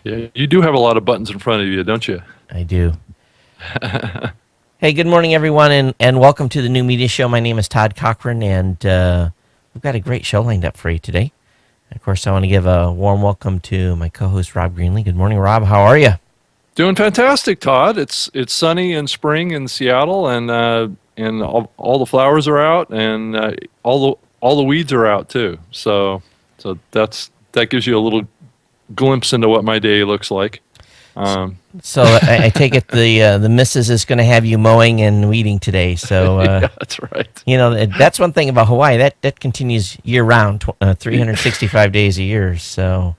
Yeah, you do have a lot of buttons in front of you, don't you? I do. Hey, good morning, everyone, and welcome to the New Media Show. My name is Todd Cochran, and we've got a great show lined up for you today. Of course, I want to give a warm welcome to my co-host, Rob Greenlee. Good morning, Rob. How are you? Doing fantastic, Todd. It's sunny in spring in Seattle, and all the flowers are out, and all the weeds are out too. So that gives you a little glimpse into what my day looks like. So I take it the missus is going to have you mowing and weeding today. So yeah, that's right. you know that's one thing about Hawaii that continues year round, 365 days a year. So,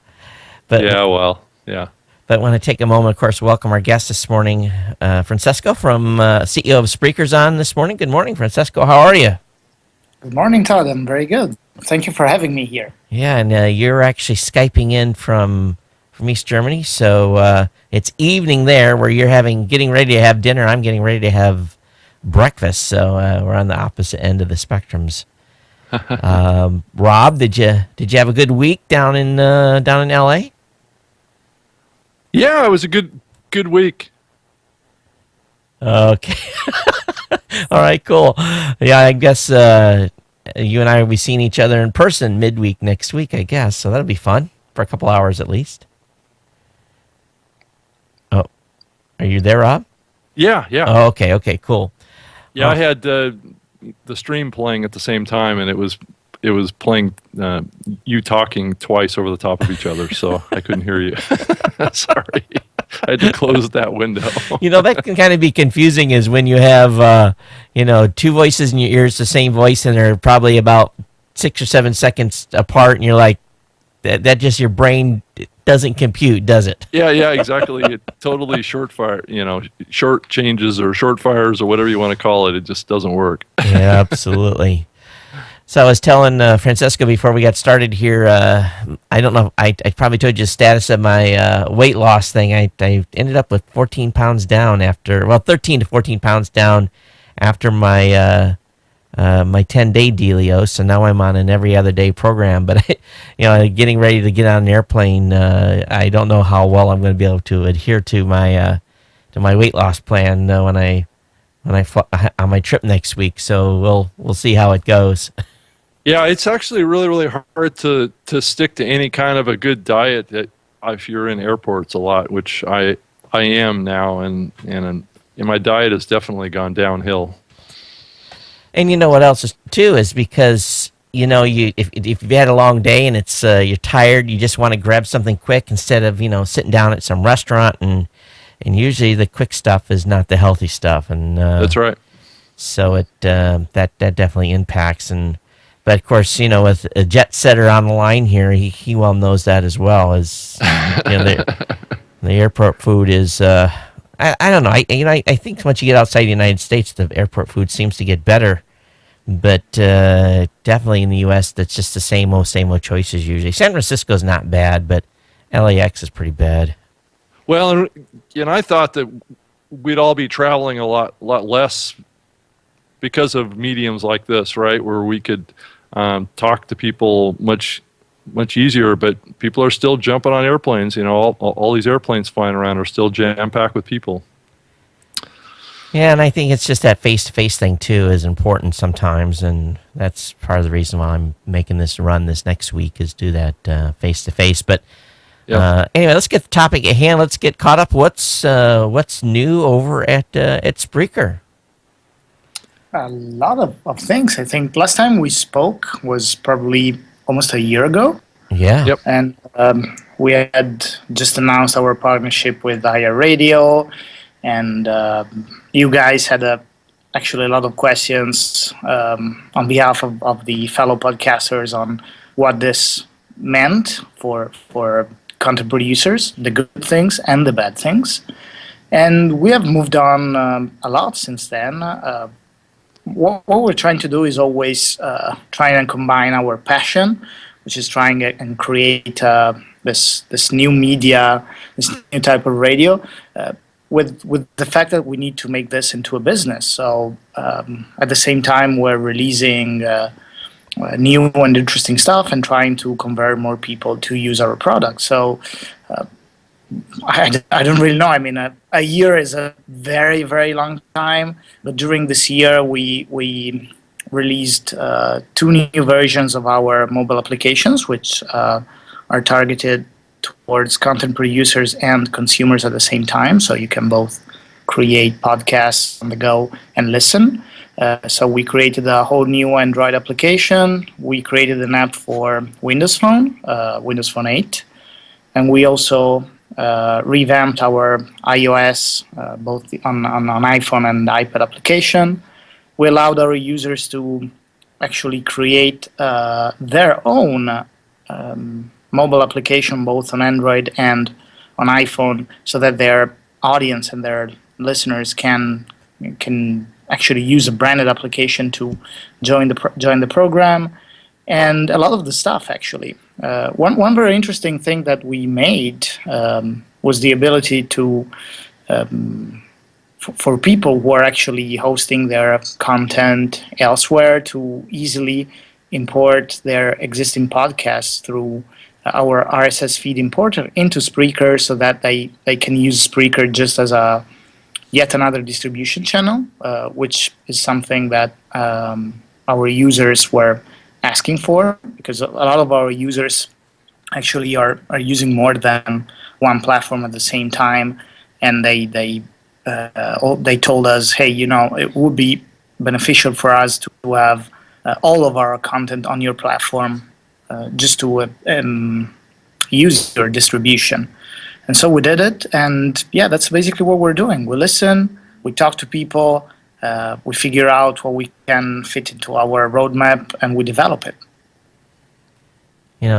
but Yeah, well, yeah. But I want to take a moment, of course, to welcome our guest this morning, Francesco from CEO of Spreaker's on this morning. Good morning, Francesco. How are you? Good morning, Todd. I'm very good. Thank you for having me here. Yeah, and you're actually Skyping in from East Germany, so it's evening there where you're getting ready to have dinner. I'm getting ready to have breakfast, so we're on the opposite end of the spectrums. Rob, did you have a good week down in LA? Yeah, it was a good week. Okay. All right, cool. Yeah, I guess you and I will be seeing each other in person midweek next week, I guess. So that'll be fun for a couple hours at least. Oh, are you there, Rob? Yeah. Oh, okay, cool. Yeah, I had the stream playing at the same time, and it was playing you talking twice over the top of each other, so I couldn't hear you. Sorry. I had to close that window. That can kind of be confusing is when you have, two voices in your ears, the same voice, and they're probably about 6 or 7 seconds apart, and you're like, that just your brain doesn't compute, does it? Yeah, exactly. It totally short changes or short fires or whatever you want to call it. It just doesn't work. Yeah, absolutely. So I was telling Francesco before we got started here, I don't know, I probably told you the status of my weight loss thing. I ended up with 14 pounds down 13 to 14 pounds down after my 10-day dealio. So now I'm on an every other day program. But, getting ready to get on an airplane, I don't know how well I'm going to be able to adhere to my weight loss plan when I fly on my trip next week. So we'll see how it goes. Yeah, it's actually really, really hard to stick to any kind of a good diet if you're in airports a lot, which I am now, and my diet has definitely gone downhill. And you know what else is too is because if you've had a long day and it's you're tired, you just want to grab something quick instead of sitting down at some restaurant, and usually the quick stuff is not the healthy stuff, and that's right. So it that definitely impacts. But of course, with a jet setter on the line here, he well knows that as well. As the airport food is, I don't know. I think once you get outside the United States, the airport food seems to get better. But definitely in the U.S., that's just the same old choices usually. San Francisco's not bad, but LAX is pretty bad. Well, and I thought that we'd all be traveling a lot less because of mediums like this, right, where we could talk to people much easier. But people are still jumping on airplanes. All these airplanes flying around are still jam-packed with people. Yeah, and I think it's just that face-to-face thing, too, is important sometimes, and that's part of the reason why I'm making this run this next week is do that face-to-face. But anyway, let's get the topic at hand. Let's get caught up. What's new over at Spreaker? A lot of things. I think last time we spoke was probably almost a year ago. Yeah. Yep. And we had just announced our partnership with IR Radio, and you guys had actually a lot of questions on behalf of the fellow podcasters on what this meant for content producers, the good things and the bad things. And we have moved on a lot since then. What we're trying to do is always trying and combine our passion, which is trying and create this new media, this new type of radio, with the fact that we need to make this into a business. So at the same time, we're releasing new and interesting stuff and trying to convert more people to use our product. So I don't really know. I mean, a year is a very, very long time. But during this year, we released two new versions of our mobile applications, which are targeted towards content producers and consumers at the same time. So you can both create podcasts on the go and listen. So we created a whole new Android application. We created an app for Windows Phone, Windows Phone 8. And we also revamped our iOS, both on iPhone and iPad application. We allowed our users to actually create their own mobile application, both on Android and on iPhone, so that their audience and their listeners can actually use a branded application to join the program, and a lot of the stuff actually. One very interesting thing that we made was the ability to for people who are actually hosting their content elsewhere to easily import their existing podcasts through our RSS feed importer into Spreaker, so that they can use Spreaker just as a yet another distribution channel, which is something that our users were asking for, because a lot of our users actually are using more than one platform at the same time, and they told us, hey, it would be beneficial for us to have all of our content on your platform, just to use your distribution. And so we did it, and yeah, that's basically what we're doing. We listen, we talk to people, we figure out what we can fit into our roadmap, and we develop it.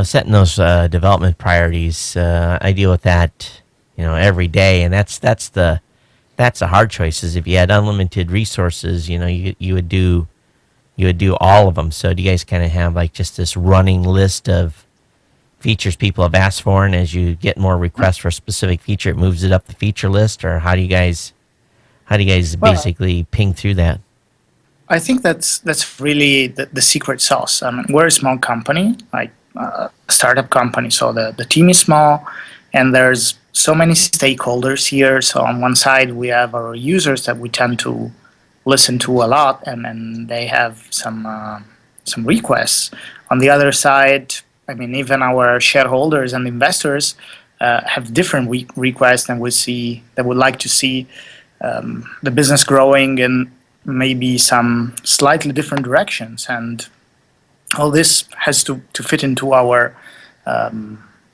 Setting those development priorities, I deal with that, every day, and that's the hard choice. Is if you had unlimited resources, you would do all of them. So do you guys kind of have like just this running list of features people have asked for, and as you get more requests for a specific feature, it moves it up the feature list, or how do you guys basically ping through that? I think that's really the secret sauce. I mean, we're a small company, like a startup company, so the team is small, and there's so many stakeholders here. So on one side, we have our users that we tend to listen to a lot, and they have some requests. On the other side, I mean, even our shareholders and investors have different requests, and would like to see the business growing in maybe some slightly different directions. And all this has to fit into our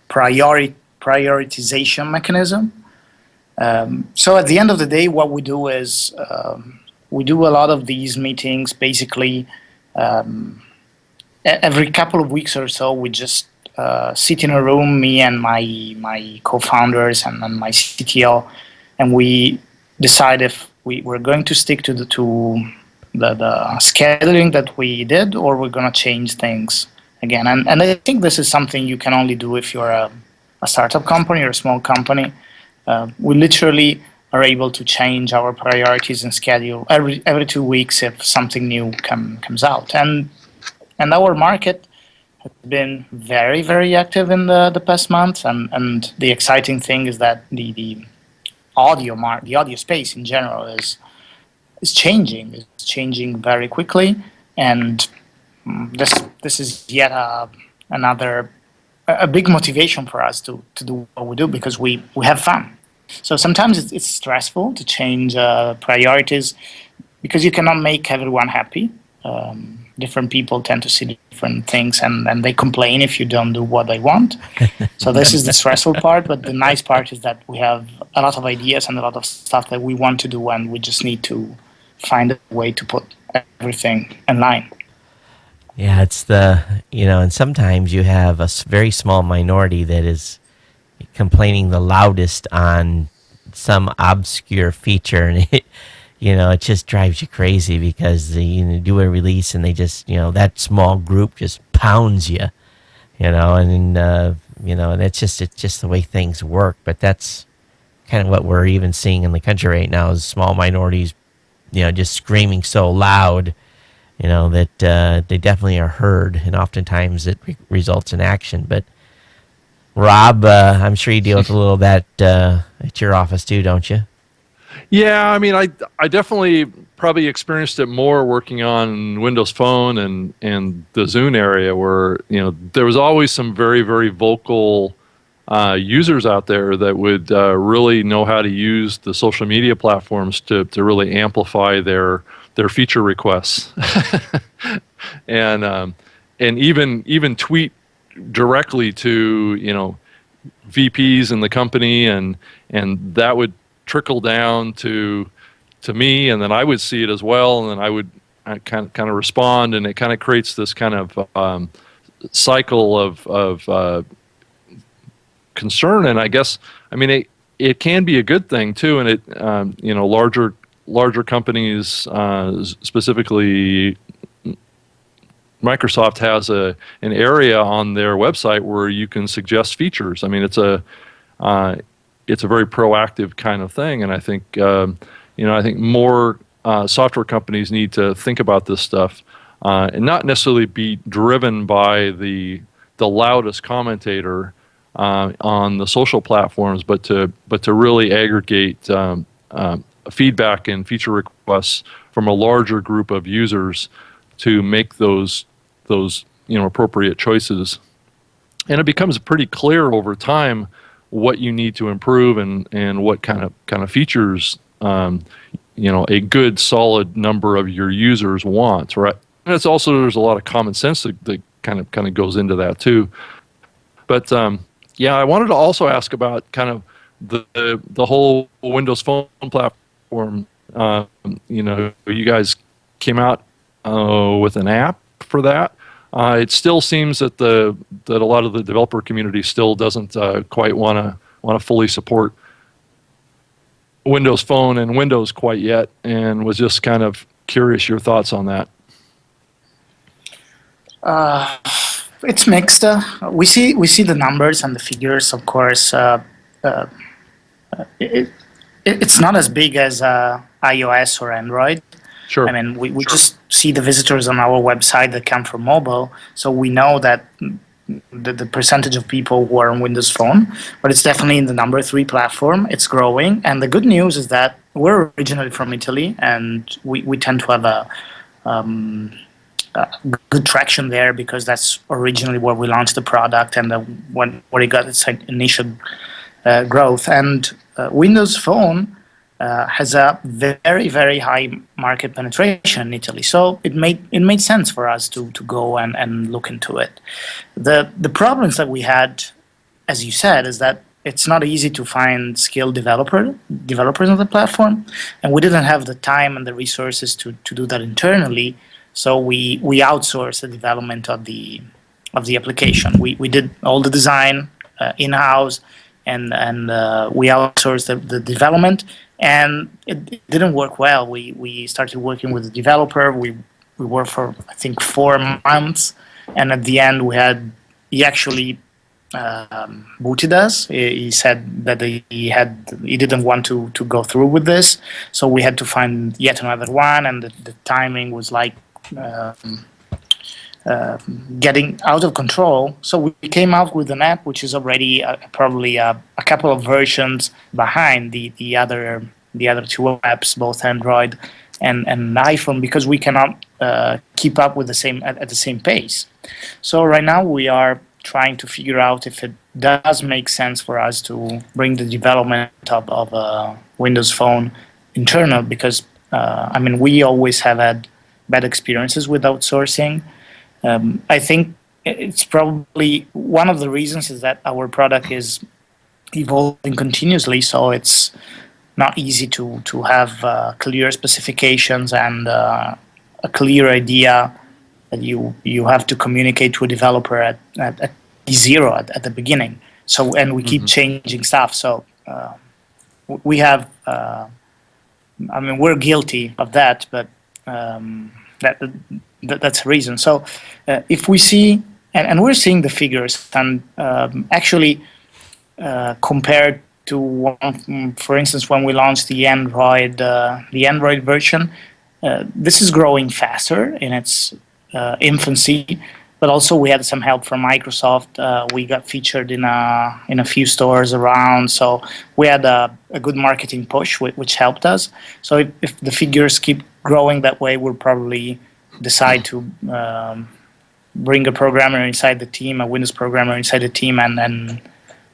prioritization mechanism. So at the end of the day, what we do is we do a lot of these meetings. Basically, every couple of weeks or so, we just sit in a room, me and my co-founders and my CTO, and we decide if we're going to stick to the scheduling that we did, or we're going to change things again. And I think this is something you can only do if you're a startup company or a small company. We literally are able to change our priorities and schedule every 2 weeks if something new comes out. And our market has been very, very active in the past months. And the exciting thing is that the audio space in general is changing. It's changing very quickly. And this is yet another big motivation for us to do what we do, because we have fun. So sometimes it's stressful to change priorities, because you cannot make everyone happy. Different people tend to see different things, and they complain if you don't do what they want. So this is the stressful part, but the nice part is that we have a lot of ideas and a lot of stuff that we want to do, and we just need to find a way to put everything in line. Yeah, it's and sometimes you have a very small minority that is complaining the loudest on some obscure feature, and it just drives you crazy, because you do a release and they just, that small group just pounds you, and it's just the way things work. But that's kind of what we're even seeing in the country right now, is small minorities, just screaming so loud, that they definitely are heard, and oftentimes it results in action. But Rob, I'm sure you deal with a little of that at your office too, don't you? Yeah, I mean, I definitely probably experienced it more working on Windows Phone and the Zune area, where there was always some very very vocal users out there that would really know how to use the social media platforms to really amplify their feature requests, and even tweet directly to VPs in the company, and that would trickle down to me, and then I would see it as well, and then I would kind of respond, and it kind of creates this kind of cycle of concern. And I guess, I mean, it can be a good thing too, and it larger companies, specifically Microsoft, has an area on their website where you can suggest features. I mean, it's a very proactive kind of thing, and I think I think more software companies need to think about this stuff, and not necessarily be driven by the loudest commentator on the social platforms, but to really aggregate feedback and feature requests from a larger group of users to make those appropriate choices. And it becomes pretty clear over time what you need to improve, and what kind of features a good solid number of your users want, right? And it's also, there's a lot of common sense that kind of goes into that too. But yeah, I wanted to also ask about kind of the whole Windows Phone platform. You guys came out with an app for that. It still seems that a lot of the developer community still doesn't quite want to fully support Windows Phone and Windows quite yet, and was just kind of curious your thoughts on that. It's mixed. We see the numbers and the figures. Of course, it's not as big as iOS or Android. Sure. I mean, we just see the visitors on our website that come from mobile, so we know that the percentage of people who are on Windows Phone, but it's definitely in the number 3 platform. It's growing, and the good news is that we're originally from Italy, and we tend to have a good traction there, because that's originally where we launched the product, and where it got its initial growth. And Windows Phone has a very very high market penetration in Italy, so it made sense for us to go and look into it. The problems that we had, as you said, is that it's not easy to find skilled developers on the platform, and we didn't have the time and the resources to do that internally. So we outsourced the development of the application. We did all the design in-house, and we outsourced the development, and it didn't work well. We started working with the developer. We worked for, I think, 4 months, and at the end he actually booted us. He said that he didn't want to go through with this, so we had to find yet another one, and the timing was like getting out of control. So we came out with an app which is already probably a couple of versions behind the other 2 apps, both Android and iPhone, because we cannot keep up with at the same pace. So right now we are trying to figure out if it does make sense for us to bring the development of Windows Phone internal, because we always have had bad experiences with outsourcing. I think it's probably one of the reasons is that our product is evolving continuously, so it's not easy to have clear specifications and a clear idea that you have to communicate to a developer at zero at the beginning. So, and we keep changing stuff. So we have, we're guilty of that, but that's the reason. So if we see, and we're seeing the figures, and actually compared to, for instance, when we launched the Android version, this is growing faster in its infancy. but also we had some help from Microsoft. We got featured in a few stores around, so we had a good marketing push, which helped us. So if the figures keep growing that way, we'll probably decide to bring a programmer inside the team, a Windows programmer inside the team, and then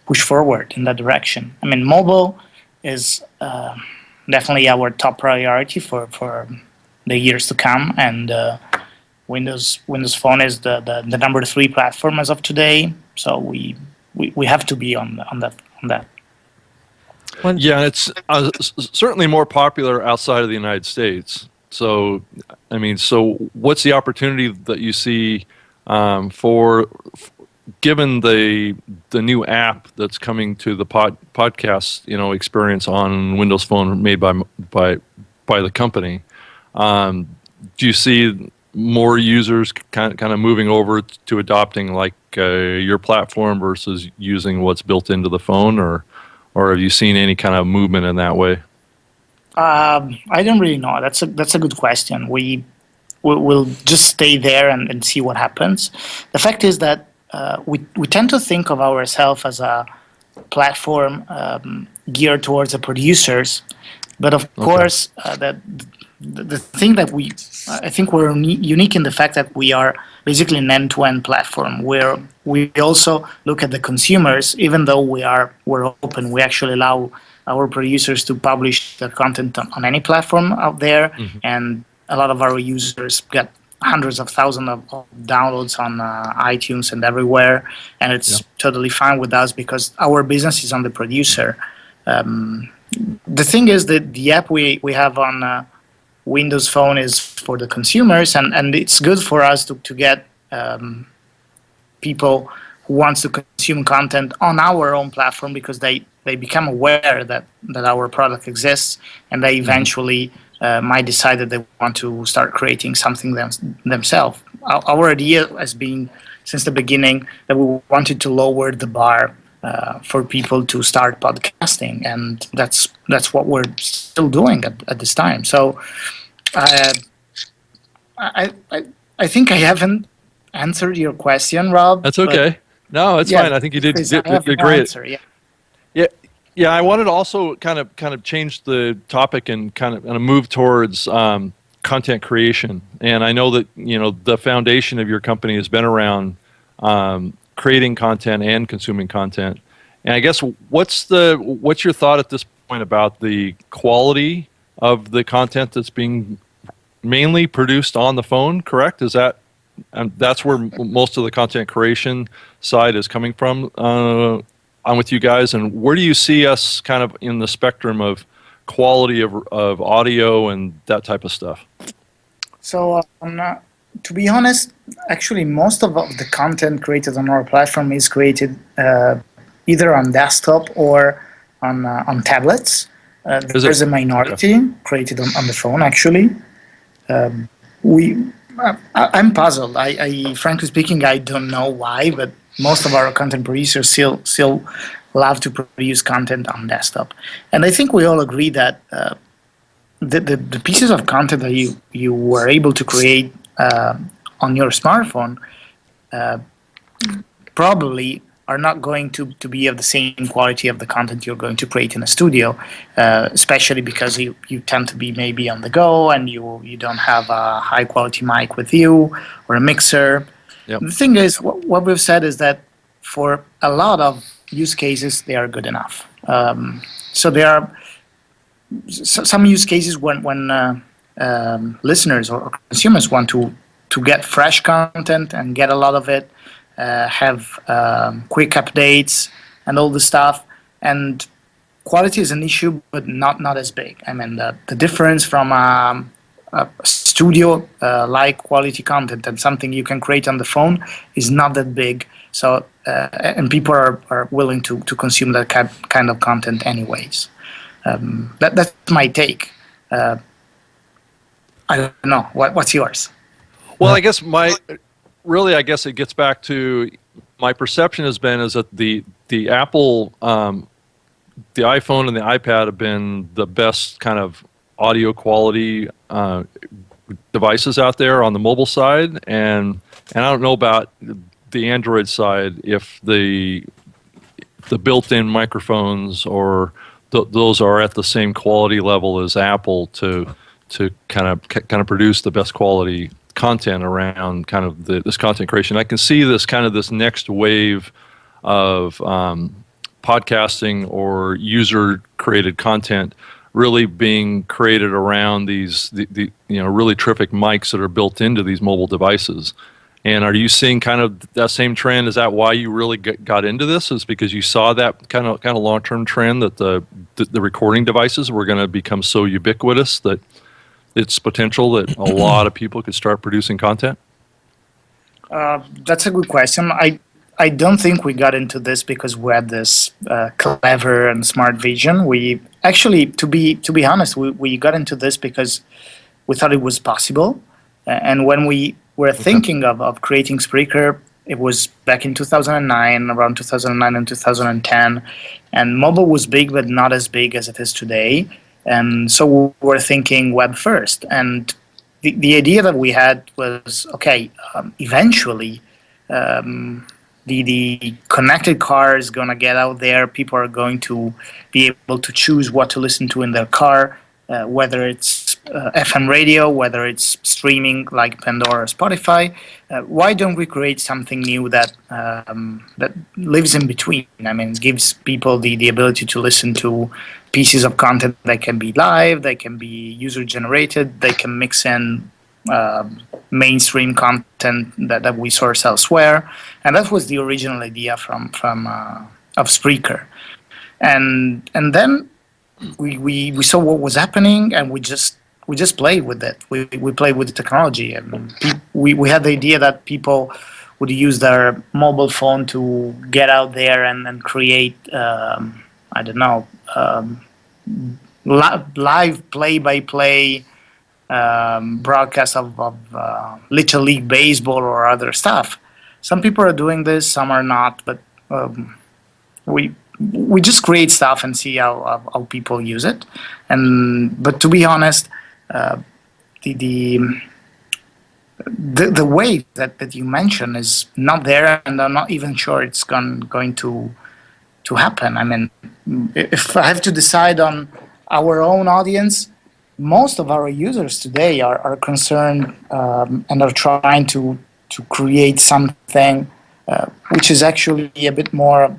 push forward in that direction. I mean, mobile is definitely our top priority for the years to come, and Windows Phone is the number 3 platform as of today. So we have to be on that. Yeah, it's certainly more popular outside of the United States. So, I mean, so what's the opportunity that you see for given the new app that's coming to the podcast, experience on Windows Phone made by the company? Do you see more users kind of moving over to adopting like your platform versus using what's built into the phone, or have you seen any kind of movement in that way? I don't really know. That's a good question. We'll just stay there and see what happens. The fact is that we tend to think of ourselves as a platform geared towards the producers, but of course the thing that I think we're unique in the fact that we are basically an end-to-end platform where we also look at the consumers. Even though we're open, we actually allow our producers to publish their content on any platform out there, and a lot of our users get hundreds of thousands of downloads on iTunes and everywhere, and it's totally fine with us because our business is on the producer. The thing is that the app we have on Windows Phone is for the consumers, and it's good for us to get people who wants to consume content on our own platform because they become aware that our product exists, and they eventually might decide that they want to start creating something themselves. Our idea has been since the beginning that we wanted to lower the bar for people to start podcasting, and that's what we're still doing at this time. So I think I haven't answered your question, Rob. That's okay. No, it's fine. I think you did great. Answer, Yeah, I wanted to also kind of change the topic and kind of move towards content creation. And I know that the foundation of your company has been around creating content and consuming content. And I guess what's your thought at this point about the quality of the content that's being mainly produced on the phone? Correct? Is that that's where most of the content creation side is coming from? On with you guys, and where do you see us kind of in the spectrum of quality of audio and that type of stuff? So, to be honest, actually, most of the content created on our platform is created either on desktop or on tablets. There's a minority created on the phone, actually. I'm puzzled. I frankly speaking, I don't know why, but most of our content producers still love to produce content on desktop, and I think we all agree that the pieces of content that you were able to create on your smartphone probably are not going to be of the same quality of the content you're going to create in a studio, especially because you tend to be maybe on the go and you don't have a high quality mic with you or a mixer. Yep. The thing is, what we've said is that for a lot of use cases, they are good enough. So there are some use cases when listeners or consumers want to get fresh content and get a lot of it, have quick updates and all the stuff. And quality is an issue, but not as big. I mean, the difference from a studio like quality content and something you can create on the phone is not that big. So and people are willing to consume that kind of content anyways. That's my take. I don't know. What's yours? Well, I guess I guess it gets back to my perception has been is that the Apple, the iPhone and the iPad have been the best kind of audio quality devices out there on the mobile side, and And I don't know about the Android side if the built-in microphones or those are at the same quality level as Apple to kind of produce the best quality content around kind of this content creation. I can see this next wave of podcasting or user created content really being created around these the really terrific mics that are built into these mobile devices. And are you seeing kind of that same trend? Is that why you really got into this? Is because you saw that kind of long-term trend that the recording devices were going to become so ubiquitous that it's potential that a lot of people could start producing content? That's a good question. I don't think we got into this because we had this clever and smart vision. We actually, to be honest, we got into this because we thought it was possible. And when we were thinking of creating Spreaker, it was back in 2009, around 2009 and 2010. And mobile was big, but not as big as it is today. And so we were thinking web first. And the idea that we had was, okay, eventually the connected car is going to get out there. People are going to be able to choose what to listen to in their car, whether it's FM radio, whether it's streaming like Pandora or Spotify. Why don't we create something new that lives in between? I mean, gives people the ability to listen to pieces of content that can be live, they can be user-generated, they can mix in mainstream content that we source elsewhere. And that was the original idea of Spreaker. And then we saw what was happening, and we just played with it. We played with the technology, and we had the idea that people would use their mobile phone to get out there and create live play-by-play broadcast of Little League Baseball or other stuff. Some people are doing this, some are not, but we just create stuff and see how people use it. But to be honest, the way that you mentioned is not there, and I'm not even sure it's going to happen. I mean, if I have to decide on our own audience, most of our users today are concerned and are trying to create something which is actually a bit more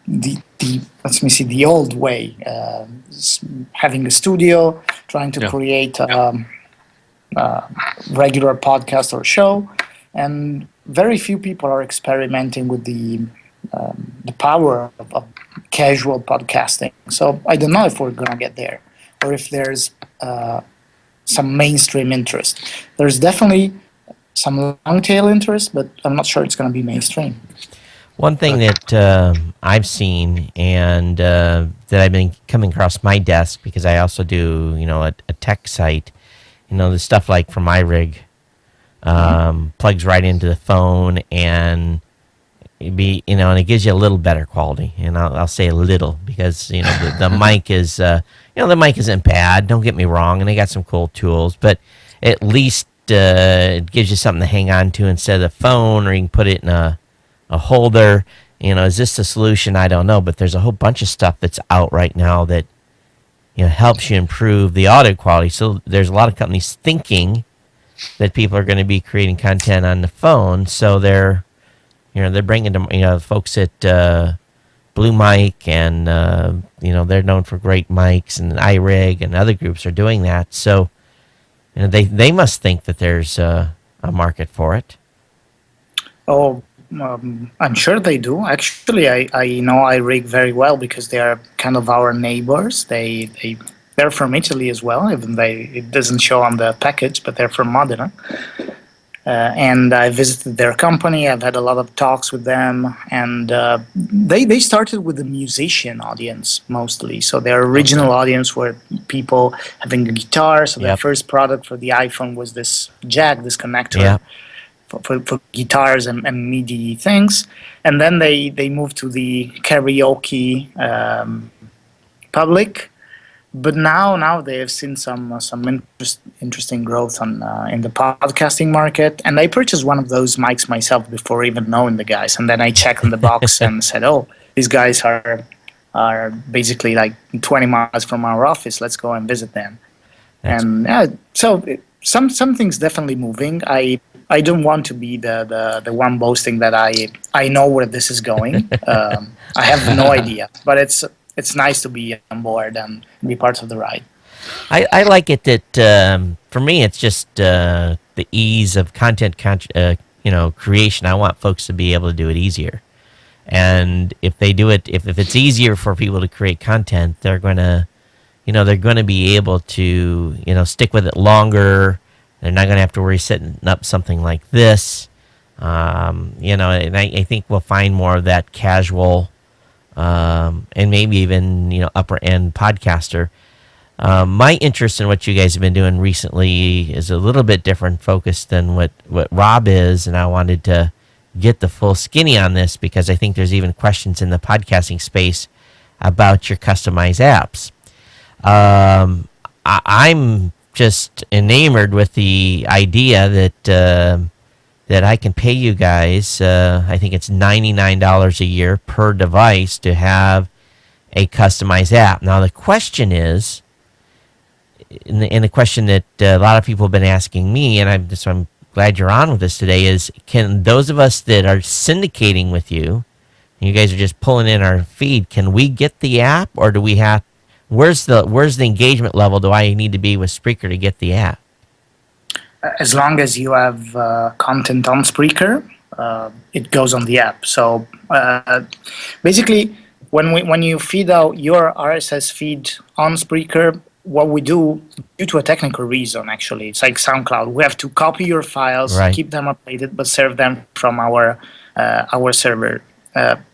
the old way, having a studio, trying to create regular podcast or show, and very few people are experimenting with the power of casual podcasting. So I don't know if we're going to get there, or if there's some mainstream interest. There's definitely some long tail interest, but I'm not sure it's going to be mainstream. One thing that I've seen and that I've been coming across my desk, because I also do a tech site, the stuff like from iRig plugs right into the phone, and and it gives you a little better quality, and I'll say a little, because the mic is the mic isn't bad, don't get me wrong, and they got some cool tools, but at least it gives you something to hang on to instead of the phone, or you can put it in a holder. Is this the solution? I don't know, but there's a whole bunch of stuff that's out right now that helps you improve the audio quality. So there's a lot of companies thinking that people are going to be creating content on the phone, so they're bringing to folks at Blue Mic, and they're known for great mics, and iRig and other groups are doing that. So they must think that there's a market for it. Oh, I'm sure they do. Actually, I know iRig very well, because they are kind of our neighbors. They're from Italy as well, even though it doesn't show on the package, but they're from Modena. And I visited their company. I've had a lot of talks with them, and they started with the musician audience mostly. So their original audience were people having a guitar. So their first product for the iPhone was this jack, this connector for guitars and MIDI things. And then they moved to the karaoke public. but now they have seen some interesting growth on in the podcasting market, and I purchased one of those mics myself before even knowing the guys, and then I checked on the box and said, "Oh, these guys are basically like 20 miles from our office. Let's go and visit them." Some things definitely moving. I don't want to be the one boasting that I know where this is going. I have no idea, but it's nice to be on board and be part of the ride. I like it that for me it's just the ease of content creation. I want folks to be able to do it easier, and if they do it, if it's easier for people to create content, they're gonna be able to stick with it longer. They're not gonna have to worry setting up something like this. And I think we'll find more of that casual. And maybe even upper end podcaster. My interest in what you guys have been doing recently is a little bit different focus than what Rob is, and I wanted to get the full skinny on this because I think there's even questions in the podcasting space about your customized apps. I'm just enamored with the idea that I can pay you guys, I think it's $99 a year per device to have a customized app. Now, the question is, and the question that a lot of people have been asking me, and I'm glad you're on with us today, is can those of us that are syndicating with you, and you guys are just pulling in our feed, can we get the app, or do we have, where's the engagement level do I need to be with Spreaker to get the app? As long as you have content on Spreaker, it goes on the app. So basically, when you feed out your RSS feed on Spreaker, what we do, due to a technical reason, actually, it's like SoundCloud. We have to copy your files, right, keep them updated, but serve them from our server.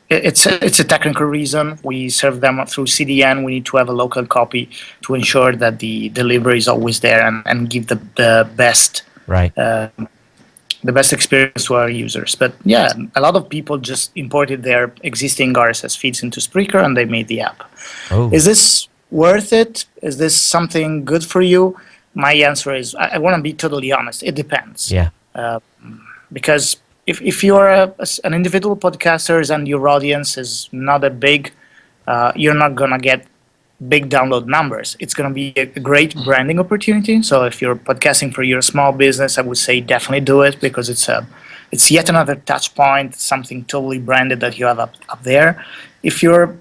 It's a technical reason. We serve them through CDN. We need to have a local copy to ensure that the delivery is always there and give the best the best experience to our users. But yeah, a lot of people just imported their existing RSS feeds into Spreaker and they made the app. Oh. Is this worth it? Is this something good for you? My answer is I want to be totally honest. It depends. Yeah. Because if you're an individual podcaster and your audience is not that big, you're not going to get big download numbers. It's going to be a great branding opportunity. So if you're podcasting for your small business, I would say definitely do it because it's yet another touch point, something totally branded that you have up there. If you're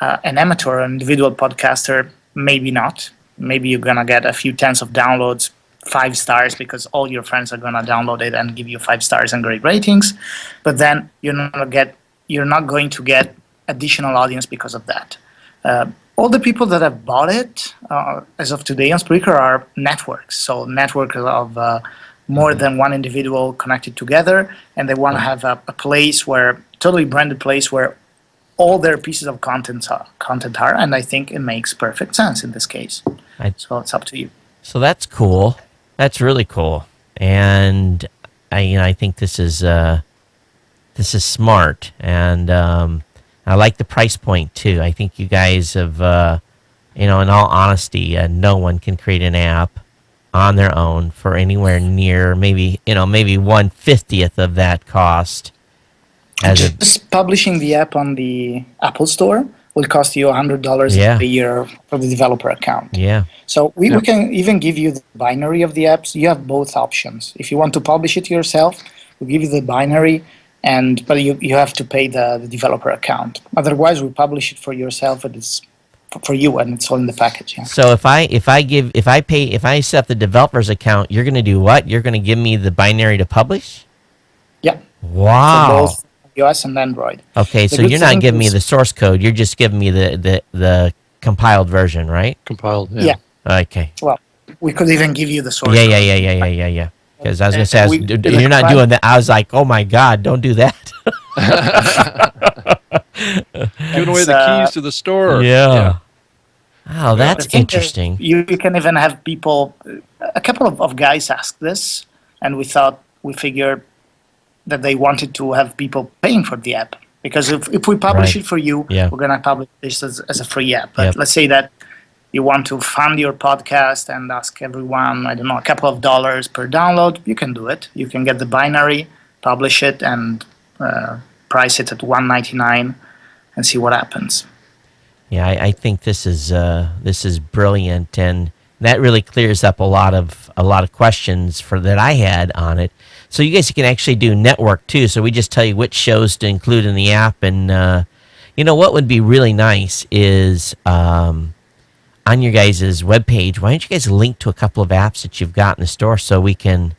an amateur or an individual podcaster, maybe not. Maybe you're going to get a few tens of downloads, 5 stars, because all your friends are going to download it and give you 5 stars and great ratings. But then you're not going to get additional audience because of that. All the people that have bought it as of today on Spreaker are networks. So networks of more than one individual connected together, and they want to have a place where, totally branded place where all their pieces of content are, and I think it makes perfect sense in this case. So it's up to you. So that's cool. That's really cool, and I think this is smart, and I like the price point too. I think you guys have, in all honesty, no one can create an app on their own for anywhere near maybe 1/50th of that cost. Just publishing the app on the Apple Store will cost you $100 a year for the developer account. Yeah. So we can even give you the binary of the apps. You have both options. If you want to publish it yourself, we'll give you the binary, but you have to pay the developer account. Otherwise, we publish it for yourself, and it's for you, and it's all in the package. Yeah. So if I set up the developer's account, you're going to do what? You're going to give me the binary to publish? Yeah. Wow. For both iOS and Android. Okay, so you're not giving me the source code. You're just giving me the compiled version, right? Compiled, yeah. Okay. Well, we could even give you the source code. Yeah. Because I was going to say, you're not doing that. I was like, oh my God, don't do that. Giving away the keys to the store. Yeah. Oh, that's interesting. You can even have people, a couple of guys asked this, and we figured that they wanted to have people paying for the app. Because if we publish it for you, we're going to publish this as a free app. But let's say that you want to fund your podcast and ask everyone, I don't know, a couple of dollars per download, you can do it. You can get the binary, publish it, and price it at $1.99 and see what happens. Yeah, I think this is brilliant, and that really clears up a lot of questions that I had on it. So you guys can actually do network too. So we just tell you which shows to include in the app, and what would be really nice is on your guys' webpage, why don't you guys link to a couple of apps that you've got in the store so we can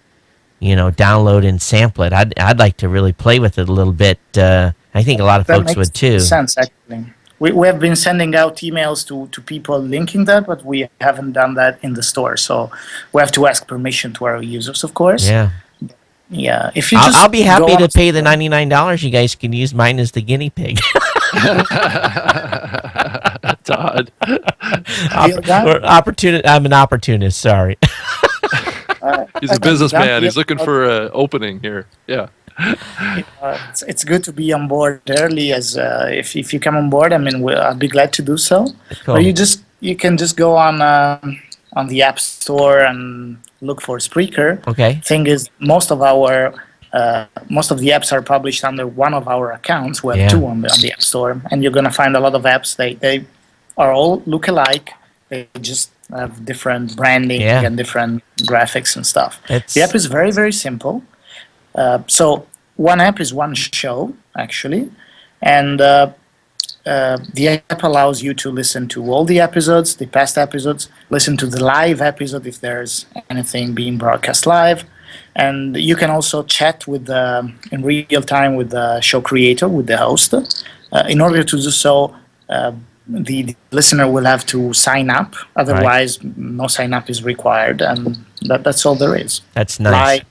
download and sample it. I'd like to really play with it a little bit. I think a lot of folks would too. That makes sense, actually. We have been sending out emails to people linking that, but we haven't done that in the store. So we have to ask permission to our users, of course. Yeah. Yeah. If you I'll be happy to pay the $99. You guys can use mine as the guinea pig. Todd. I'm an opportunist. Sorry. He's a businessman. He's looking for an opening here. Yeah. It's good to be on board early. As if you come on board, I mean, I'll be glad to do so. Cool. Or you can just go on the App Store and look for Spreaker. Okay. Thing is, most of the apps are published under one of our accounts. We have two on the App Store, and you're gonna find a lot of apps. They are all look alike. They just have different branding and different graphics and stuff. The app is very, very simple. So one app is one show, actually, and the app allows you to listen to all the episodes, the past episodes, listen to the live episode if there's anything being broadcast live, and you can also chat with in real time with the show creator, with the host. In order to do so, the listener will have to sign up. Otherwise, no sign up is required, and that's all there is. That's nice.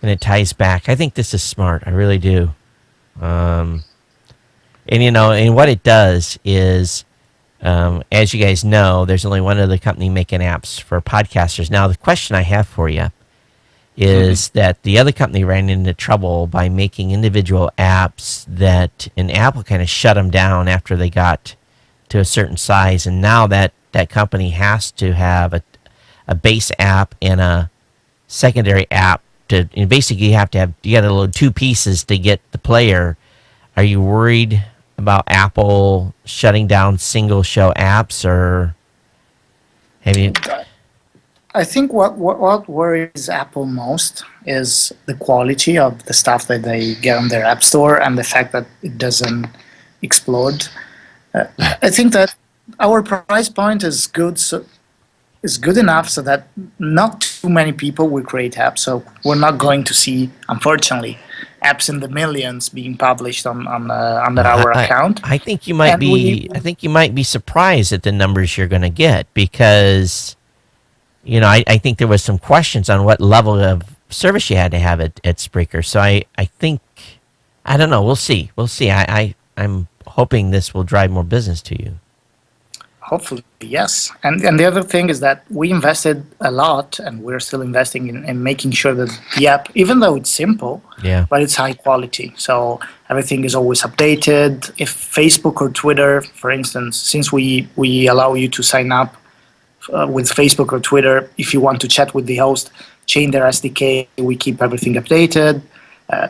And it ties back. I think this is smart. I really do. And what it does is, as you guys know, there's only one other company making apps for podcasters. Now, the question I have for you is that the other company ran into trouble by making individual apps that an Apple kind of shut them down after they got to a certain size, and now that company has to have a base app and a secondary app. Basically, you got to load two pieces to get the player. Are you worried about Apple shutting down single show apps, or have you? I think what worries Apple most is the quality of the stuff that they get on their App Store and the fact that it doesn't explode. I think that our price point is good. Is good enough so that not too many people will create apps. So we're not going to see, unfortunately, apps in the millions being published under our account. I think you might be surprised at the numbers you're going to get, because I think there was some questions on what level of service you had to have at Spreaker. So I think, I don't know. We'll see. I'm hoping this will drive more business to you. Hopefully, yes. And the other thing is that we invested a lot, and we're still investing in making sure that the app, even though it's simple, but it's high quality. So everything is always updated. If Facebook or Twitter, for instance, since we allow you to sign up with Facebook or Twitter, if you want to chat with the host, change their SDK, we keep everything updated.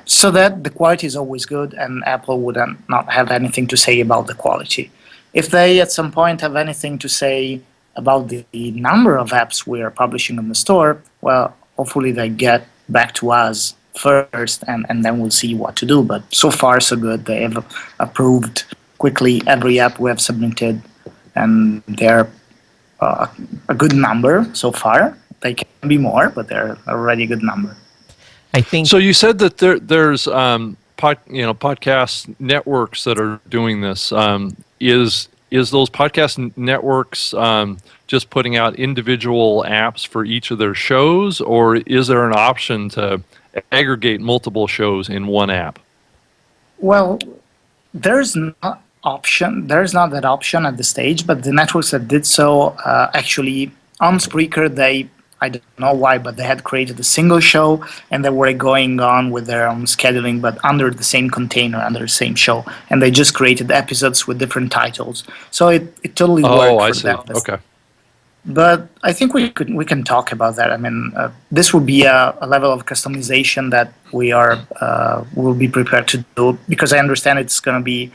So that the quality is always good, and Apple would not have anything to say about the quality. If they at some point have anything to say about the number of apps we are publishing on the store, well, hopefully they get back to us first, and then we'll see what to do. But so far, so good. They have approved quickly every app we have submitted, and they're a good number so far. They can be more, but they're already a good number. I think. So you said that there's podcast networks that are doing this. Is those podcast networks just putting out individual apps for each of their shows, or is there an option to aggregate multiple shows in one app? Well, there's not that option at this stage, but the networks that did so actually on Spreaker, they I don't know why, but they had created a single show and they were going on with their own scheduling, but under the same container, under the same show. And they just created episodes with different titles. So it totally worked I for see. them. Okay. But I think we can talk about that. I mean, this would be a level of customization that will be prepared to do, because I understand it's going to be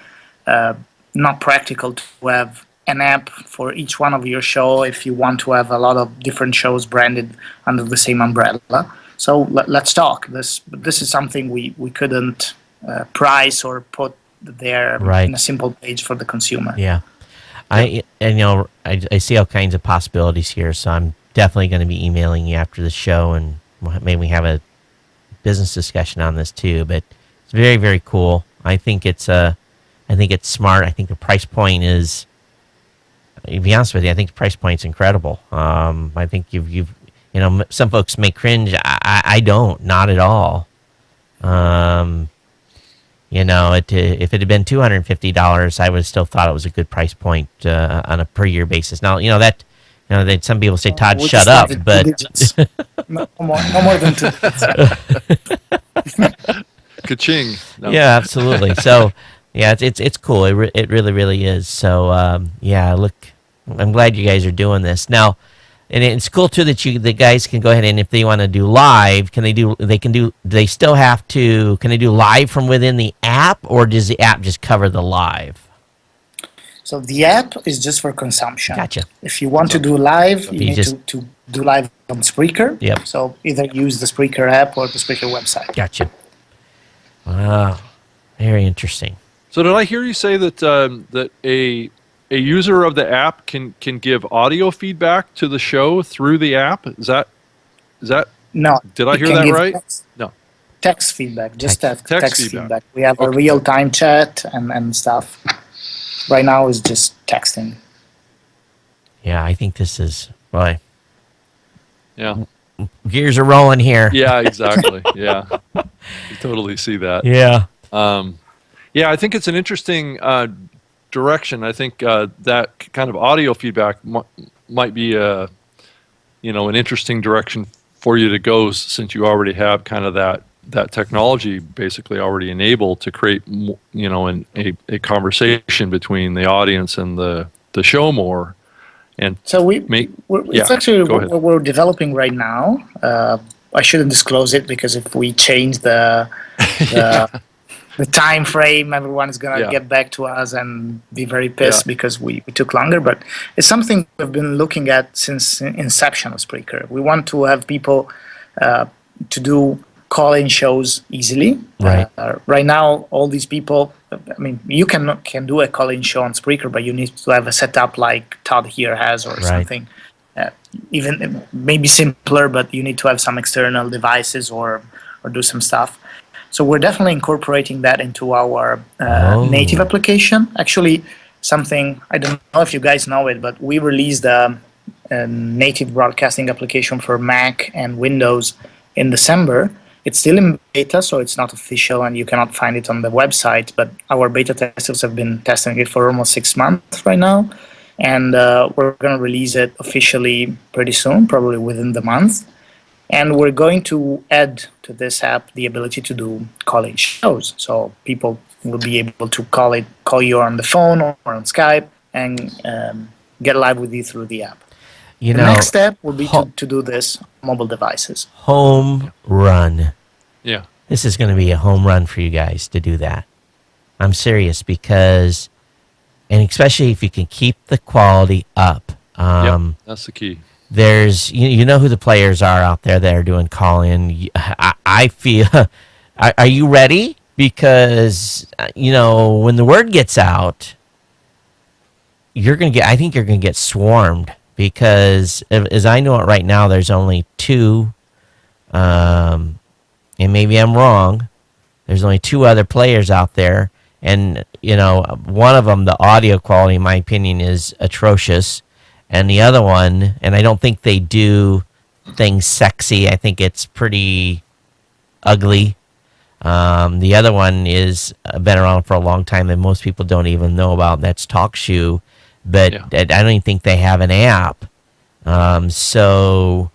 not practical to have an app for each one of your show if you want to have a lot of different shows branded under the same umbrella. So let's talk. This is something we couldn't price or put there in a simple page for the consumer. Yeah. I see all kinds of possibilities here, so I'm definitely going to be emailing you after the show, and maybe have a business discussion on this too. But it's very, very cool. I think it's smart. I think the price point is, to be honest with you, I think the price point's incredible. I think you've some folks may cringe. I don't, not at all. If it had been $250, I would have still thought it was a good price point on a per year basis. Now, that some people say, Todd, shut up, but no more than 2 Ka-ching. No. Yeah, absolutely. So, yeah, it's cool. It really, really is. So, look, I'm glad you guys are doing this now. And it's cool too that the guys can go ahead, and if they want to do live, can they do live from within the app, or does the app just cover the live? So the app is just for consumption. Gotcha. If you want to do live, you need just to do live on Spreaker. Yep. So either use the Spreaker app or the Spreaker website. Gotcha. Wow. Very interesting. So did I hear you say that that a user of the app can give audio feedback to the show through the app? Is that No. Did I hear that right? No. Text feedback, just text feedback. We have a Okay. real-time chat and stuff. Right now is just texting. Yeah, I think this is, boy, Yeah. gears are rolling here. Yeah, exactly. Yeah. I totally see that. Yeah. I think it's an interesting direction. I think that kind of audio feedback might be an interesting direction for you to go, since you already have kind of that technology basically already enabled to create a conversation between the audience and the show more. And so it's actually what we're developing right now. I shouldn't disclose it, because if we change the time frame, everyone is going to get back to us and be very pissed because we took longer. But it's something we've been looking at since inception of Spreaker. We want to have people to do call-in shows easily. Right. Right now, all these people, I mean, you can do a call-in show on Spreaker, but you need to have a setup like Todd here has, or something. Even maybe simpler, but you need to have some external devices or do some stuff. So we're definitely incorporating that into our native application. Actually, something, I don't know if you guys know it, but we released a native broadcasting application for Mac and Windows in December. It's still in beta, so it's not official and you cannot find it on the website, but our beta testers have been testing it for almost 6 months right now. And we're going to release it officially pretty soon, probably within the month. And we're going to add to this app the ability to do call-in shows. So people will be able to call you on the phone or on Skype and get live with you through the app. The next step will be to do this on mobile devices. Home run. Yeah. This is going to be a home run for you guys to do that. I'm serious, because, and especially if you can keep the quality up. That's the key. There's, you know who the players are out there that are doing call-in. I feel, are you ready? Because, when the word gets out, I think you're going to get swarmed, because as I know it right now, there's only 2, and maybe I'm wrong, there's only 2 other players out there, and, one of them, the audio quality, in my opinion, is atrocious. And the other one, and I don't think they do things sexy. I think it's pretty ugly. The other one is been around for a long time that most people don't even know about. And that's TalkShoe, but I don't even think they have an app. So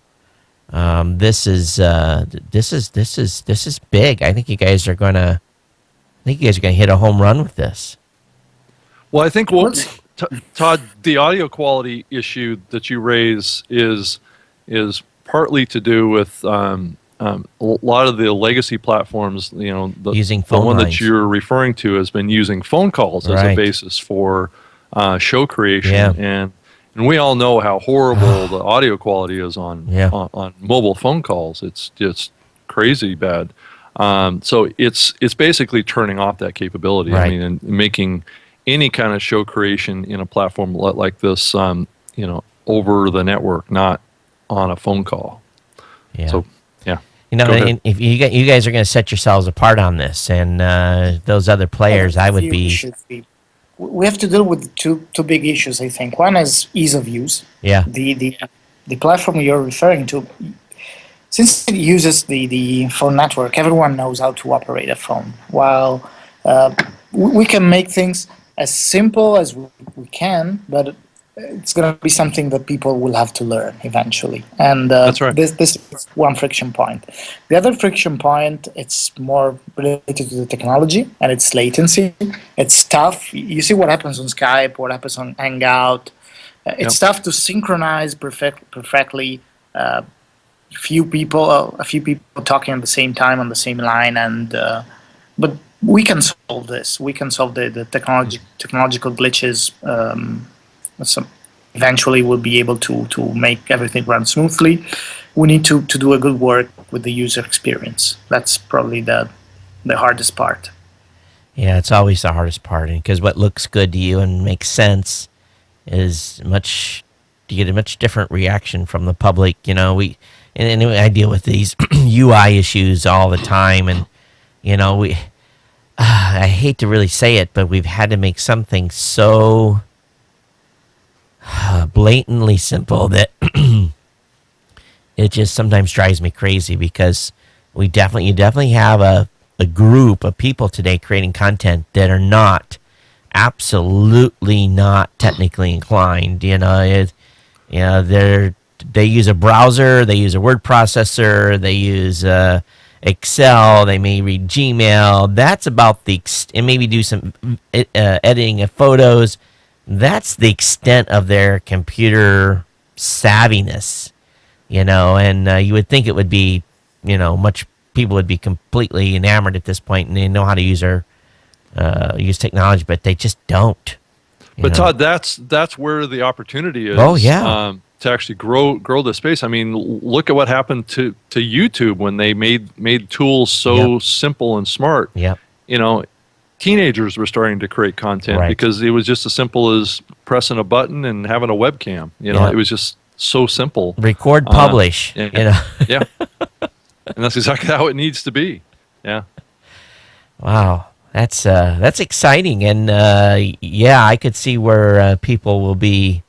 This is big. I think you guys are gonna hit a home run with this. Well, I think Todd, the audio quality issue that you raise is partly to do with a lot of the legacy platforms. Using the phone one lines. that you're referring to has been using phone calls as a Right. basis for show creation, Yeah. and we all know how horrible the audio quality is on Yeah. on mobile phone calls. It's just crazy bad. So it's basically turning off that capability. I Right. mean, and making any kind of show creation in a platform like this, over the network, not on a phone call. Yeah. So, yeah. Go ahead. And if you guys are going to set yourselves apart on this, and those other players, I would Few be. issues we have to deal with two big issues, I think. One is ease of use. Yeah. The platform you're referring to, since it uses the phone network, everyone knows how to operate a phone. While we can make things as simple as we can, but it's going to be something that people will have to learn eventually. And That's right. This is one friction point. The other friction point, it's more related to the technology and its latency. It's tough. You see what happens on Skype, what happens on Hangout. It's tough to synchronize perfectly. A few people talking at the same time on the same line, and but we can solve this. We can solve the technological glitches. Eventually, we'll be able to make everything run smoothly. We need to do a good work with the user experience. That's probably the hardest part. Yeah, it's always the hardest part, because what looks good to you and makes sense is you get a much different reaction from the public. I deal with these UI issues all the time, and I hate to really say it, but we've had to make something so blatantly simple that it just sometimes drives me crazy, because you definitely have a group of people today creating content that are absolutely not technically inclined. They use a browser, they use a word processor, they use Excel, they may read Gmail. That's about and maybe do some editing of photos. That's the extent of their computer savviness, and you would think it would be, people would be completely enamored at this point, and they know how to use technology, but they just don't. But Todd, that's where the opportunity is. Oh, yeah. To actually grow the space. I mean, look at what happened to YouTube when they made tools so simple and smart. Yep. Teenagers were starting to create content because it was just as simple as pressing a button and having a webcam. It was just so simple. Record, publish. Yeah. And that's exactly how it needs to be. Yeah. Wow, that's exciting, and I could see where people will be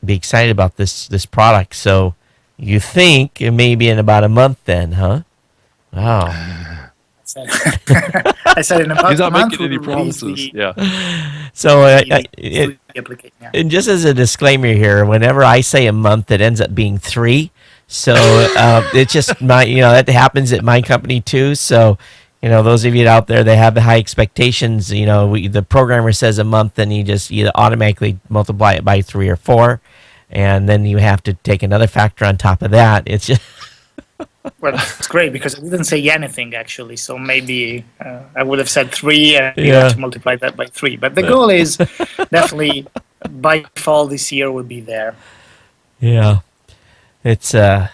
excited about this product. So you think it may be in about a month, then, huh? Wow. I said in about He's not a month making any we'll release promises. So, the application. Yeah. and just as a disclaimer here, whenever I say a month, it ends up being 3. So it's just that happens at my company too. So, those of you out there that have the high expectations, the programmer says a month, and you automatically multiply it by 3 or 4, and then you have to take another factor on top of that. It's just. Well, it's great because I didn't say anything actually, so maybe I would have said 3 and you have to multiply that by 3. But the goal is definitely by fall this year we'll be there. Yeah, it's the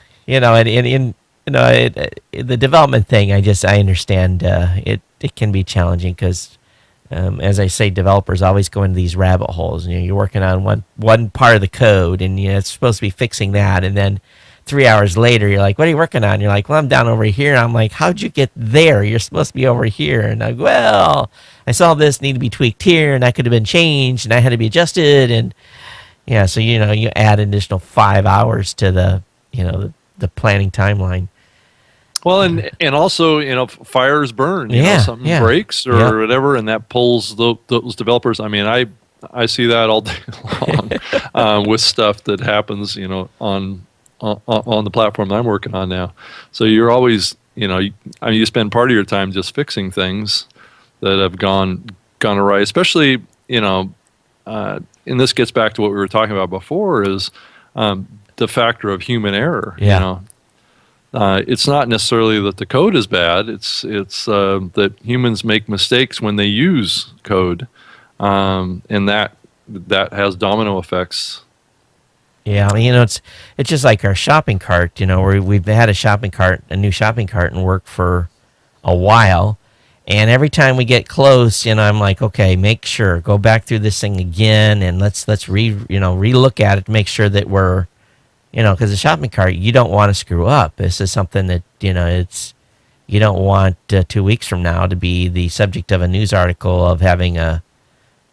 development thing. I understand it can be challenging because, as I say, developers always go into these rabbit holes. You're working on one part of the code, and it's supposed to be fixing that, and then 3 hours later, you're like, what are you working on? You're like, well, I'm down over here. And I'm like, how'd you get there? You're supposed to be over here. And I'm like, well, I saw this need to be tweaked here, and that could have been changed, and I had to be adjusted. And so, you add an additional 5 hours to the planning timeline. Well, and also, fires burn. Something breaks or whatever, and that pulls those developers. I mean, I see that all day long with stuff that happens, on on the platform that I'm working on now. So you're always, you spend part of your time just fixing things that have gone awry. Especially, and this gets back to what we were talking about before, is the factor of human error. Yeah. It's not necessarily that the code is bad. It's that humans make mistakes when they use code, and that has domino effects. Yeah, I mean, it's just like our shopping cart. Where we've had a new shopping cart, and work for a while, and every time we get close, I'm like, okay, make sure, go back through this thing again, and let's relook at it to make sure that we're, because the shopping cart, you don't want to screw up. This is something that you don't want 2 weeks from now to be the subject of a news article of having an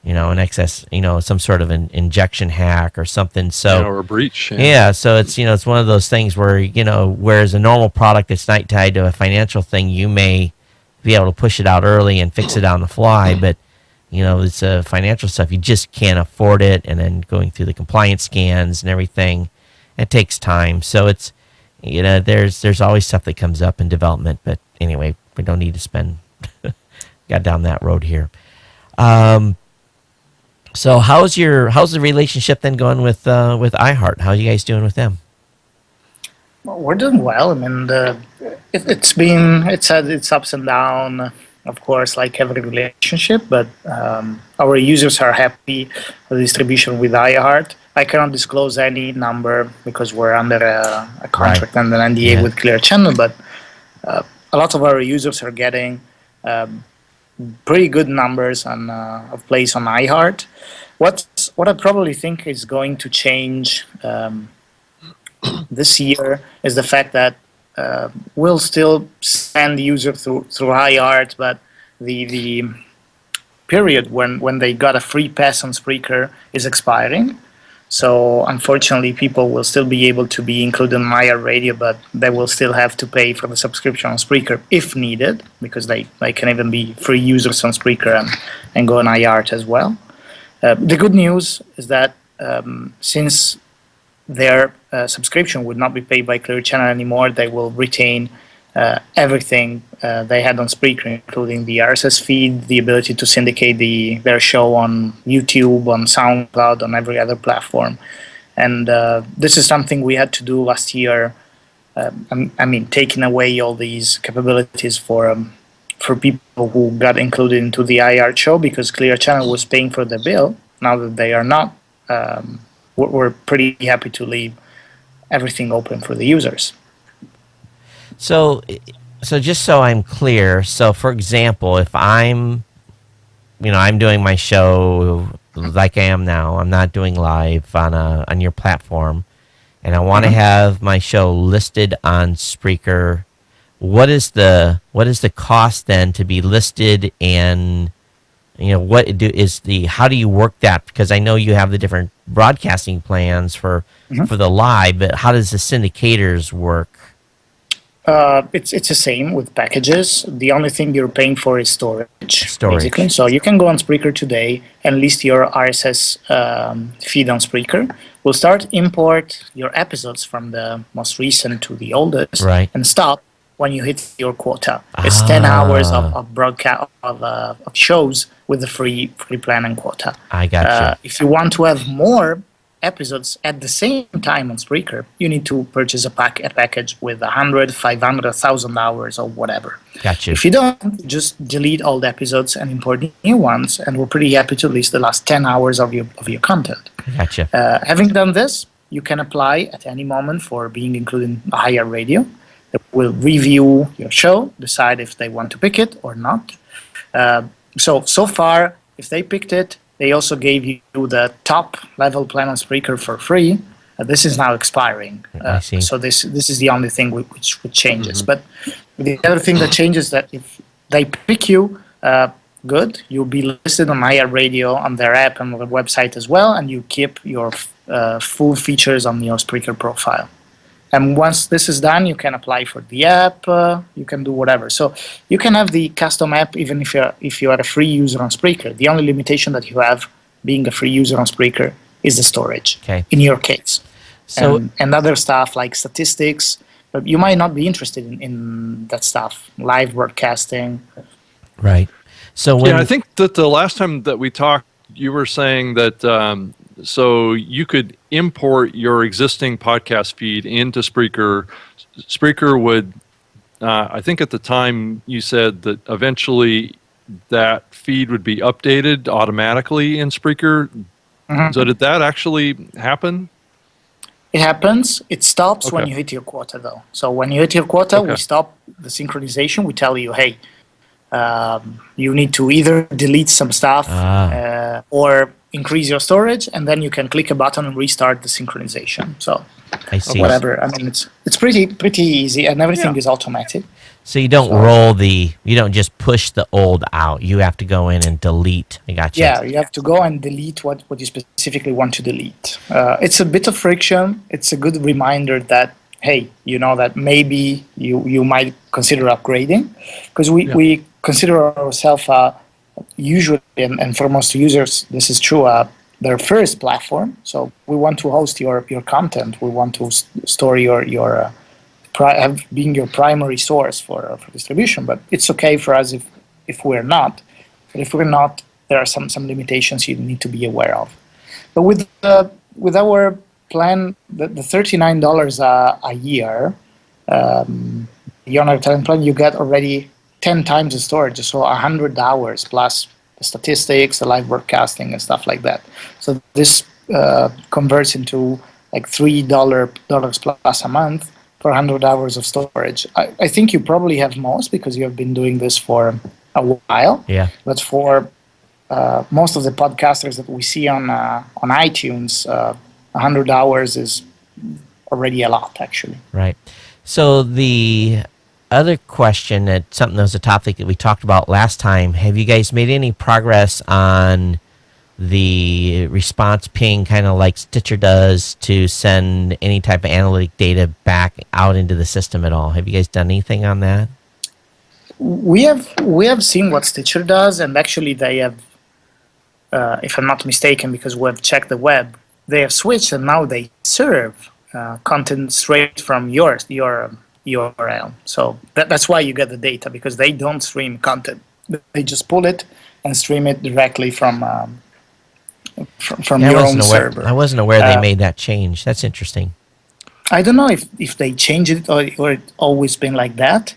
excess, some sort of an injection hack or something. So or a breach. Yeah. So it's one of those things where, whereas a normal product that's not tied to a financial thing, you may be able to push it out early and fix it on the fly. But, it's financial stuff. You just can't afford it. And then going through the compliance scans and everything, it takes time. So it's, there's always stuff that comes up in development. But anyway, we don't need to got down that road here. So how's the relationship then going with iHeart? How are you guys doing with them? Well, we're doing well. I mean, it's had its ups and downs, of course, like every relationship. But our users are happy with the distribution with iHeart. I cannot disclose any number because we're under a contract and an NDA with Clear Channel. But a lot of our users are getting pretty good numbers of plays on iHeart. What I probably think is going to change this year is the fact that we'll still send user through iHeart, but the period when they got a free pass on Spreaker is expiring. So unfortunately, people will still be able to be included in iHeart Radio, but they will still have to pay for the subscription on Spreaker if needed, because they can even be free users on Spreaker and go on iHeart as well. The good news is that since their subscription would not be paid by Clear Channel anymore, they will retain everything they had on Spreaker, including the RSS feed, the ability to syndicate their show on YouTube, on SoundCloud, on every other platform. And this is something we had to do last year. Taking away all these capabilities for people who got included into the iHeart show, because Clear Channel was paying for the bill. Now that they are not, we're pretty happy to leave everything open for the users. So just so I'm clear, so for example, if I'm doing my show like I am now, I'm not doing live on your platform, and I want to have my show listed on Spreaker, what is the cost then to be listed, and how do you work that? Because I know you have the different broadcasting plans for the live, but how does the syndicators work? It's the same with packages. The only thing you're paying for is storage. Basically. So you can go on Spreaker today and list your RSS feed on Spreaker. We'll start import your episodes from the most recent to the oldest, and stop when you hit your quota. It's 10 hours of broadcast of shows with the free plan and quota. I got you. If you want to have more episodes at the same time on Spreaker, you need to purchase a package with 100, 500, 1,000 hours or whatever. Gotcha. If you don't, just delete all the episodes and import new ones, and we're pretty happy to list the last 10 hours of your content. Gotcha. Having done this, you can apply at any moment for being included in iHeart Radio. They will review your show, decide if they want to pick it or not. So far, if they picked it, they also gave you the top level plan on Spreaker for free. This is now expiring. So this is the only thing which changes. But the other thing that changes is that if they pick you, good, you'll be listed on iHeart Radio on their app and on the website as well, and you keep your full features on your Spreaker profile. And once this is done, you can apply for the app. You can do whatever. So you can have the custom app even if you are a free user on Spreaker. The only limitation that you have being a free user on Spreaker is the storage. Okay. In your case. So and other stuff like statistics. But you might not be interested in that stuff, live broadcasting. right. So when Yeah, I think that the last time that we talked, you were saying that so you could import your existing podcast feed into Spreaker. Spreaker would, I think at the time you said that eventually that feed would be updated automatically in Spreaker. Mhm. So did that actually happen? It happens. It stops when Okay. you hit your quota, though. So when you hit your quota, we Okay. stop the synchronization. We tell you, hey, you need to either delete some stuff or increase your storage, and then you can click a button and restart the synchronization. So I or see. whatever. I mean, it's pretty easy, and everything Yeah. is automatic. So you don't So- you don't just push the old out. You have to go in and delete. I got you. Yeah, you have to go and delete what you specifically want to delete. It's a bit of friction. It's a good reminder that, hey, you know that maybe you might consider upgrading, because we consider ourselves usually, and for most users, this is true, their first platform. So we want to host your content. We want to store your have being your primary source for distribution. But it's okay for us if we're not. But if we're not, there are some limitations you need to be aware of. But with our plan, the $39 a year, the on our talent plan, you get already 10 times the storage, so 100 hours plus the statistics, the live broadcasting, and stuff like that. So this converts into like $3 plus a month for 100 hours of storage. I think you probably have most because you have been doing this for a while. Yeah. But for most of the podcasters that we see on iTunes, 100 hours is already a lot, actually. Right. So the other question, that something that was a topic that we talked about last time, have you guys made any progress on the response ping, kind of like Stitcher does, to send any type of analytic data back out into the system at all? Have you guys done anything on that? We have seen what Stitcher does, and actually they have, if I'm not mistaken, because we have checked the web, they have switched, and now they serve content straight from your URL. So that's why you get the data, because they don't stream content. They just pull it and stream it directly from your own server. I wasn't aware they made that change. That's interesting. I don't know if they changed it or it's always been like that.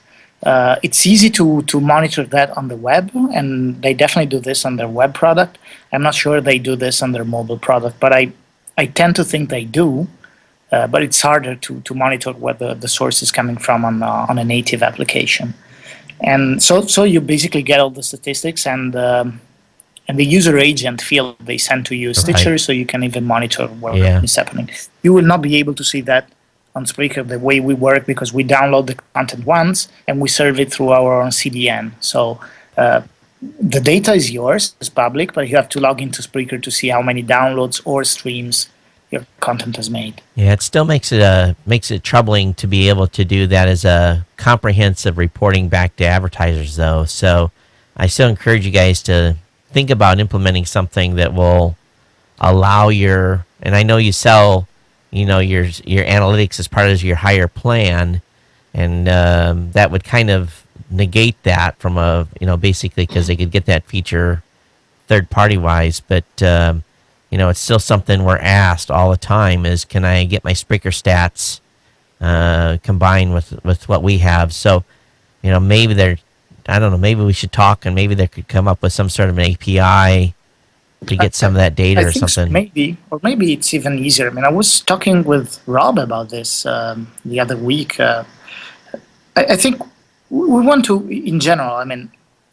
It's easy to monitor that on the web, and they definitely do this on their web product. I'm not sure they do this on their mobile product, but I tend to think they do. But it's harder to monitor where the source is coming from on a native application. And so you basically get all the statistics, and the user agent field they send to you Stitcher, so you can even monitor what is happening. You will not be able to see that on Spreaker the way we work, because we download the content once and we serve it through our own CDN. So the data is yours, it's public, but you have to log into Spreaker to see how many downloads or streams your content has made. Yeah, it still makes it troubling to be able to do that as a comprehensive reporting back to advertisers, though. So I still encourage you guys to think about implementing something that will allow and I know you sell, your analytics as part of your higher plan, and that would kind of negate that from basically, because they could get that feature third party wise, but it's still something we're asked all the time is, can I get my Spreaker stats combined with what we have? So, maybe I don't know, maybe we should talk, and maybe they could come up with some sort of an API to get some of that data or something. So, maybe it's even easier. I mean, I was talking with Rob about this the other week. I think we want to, in general,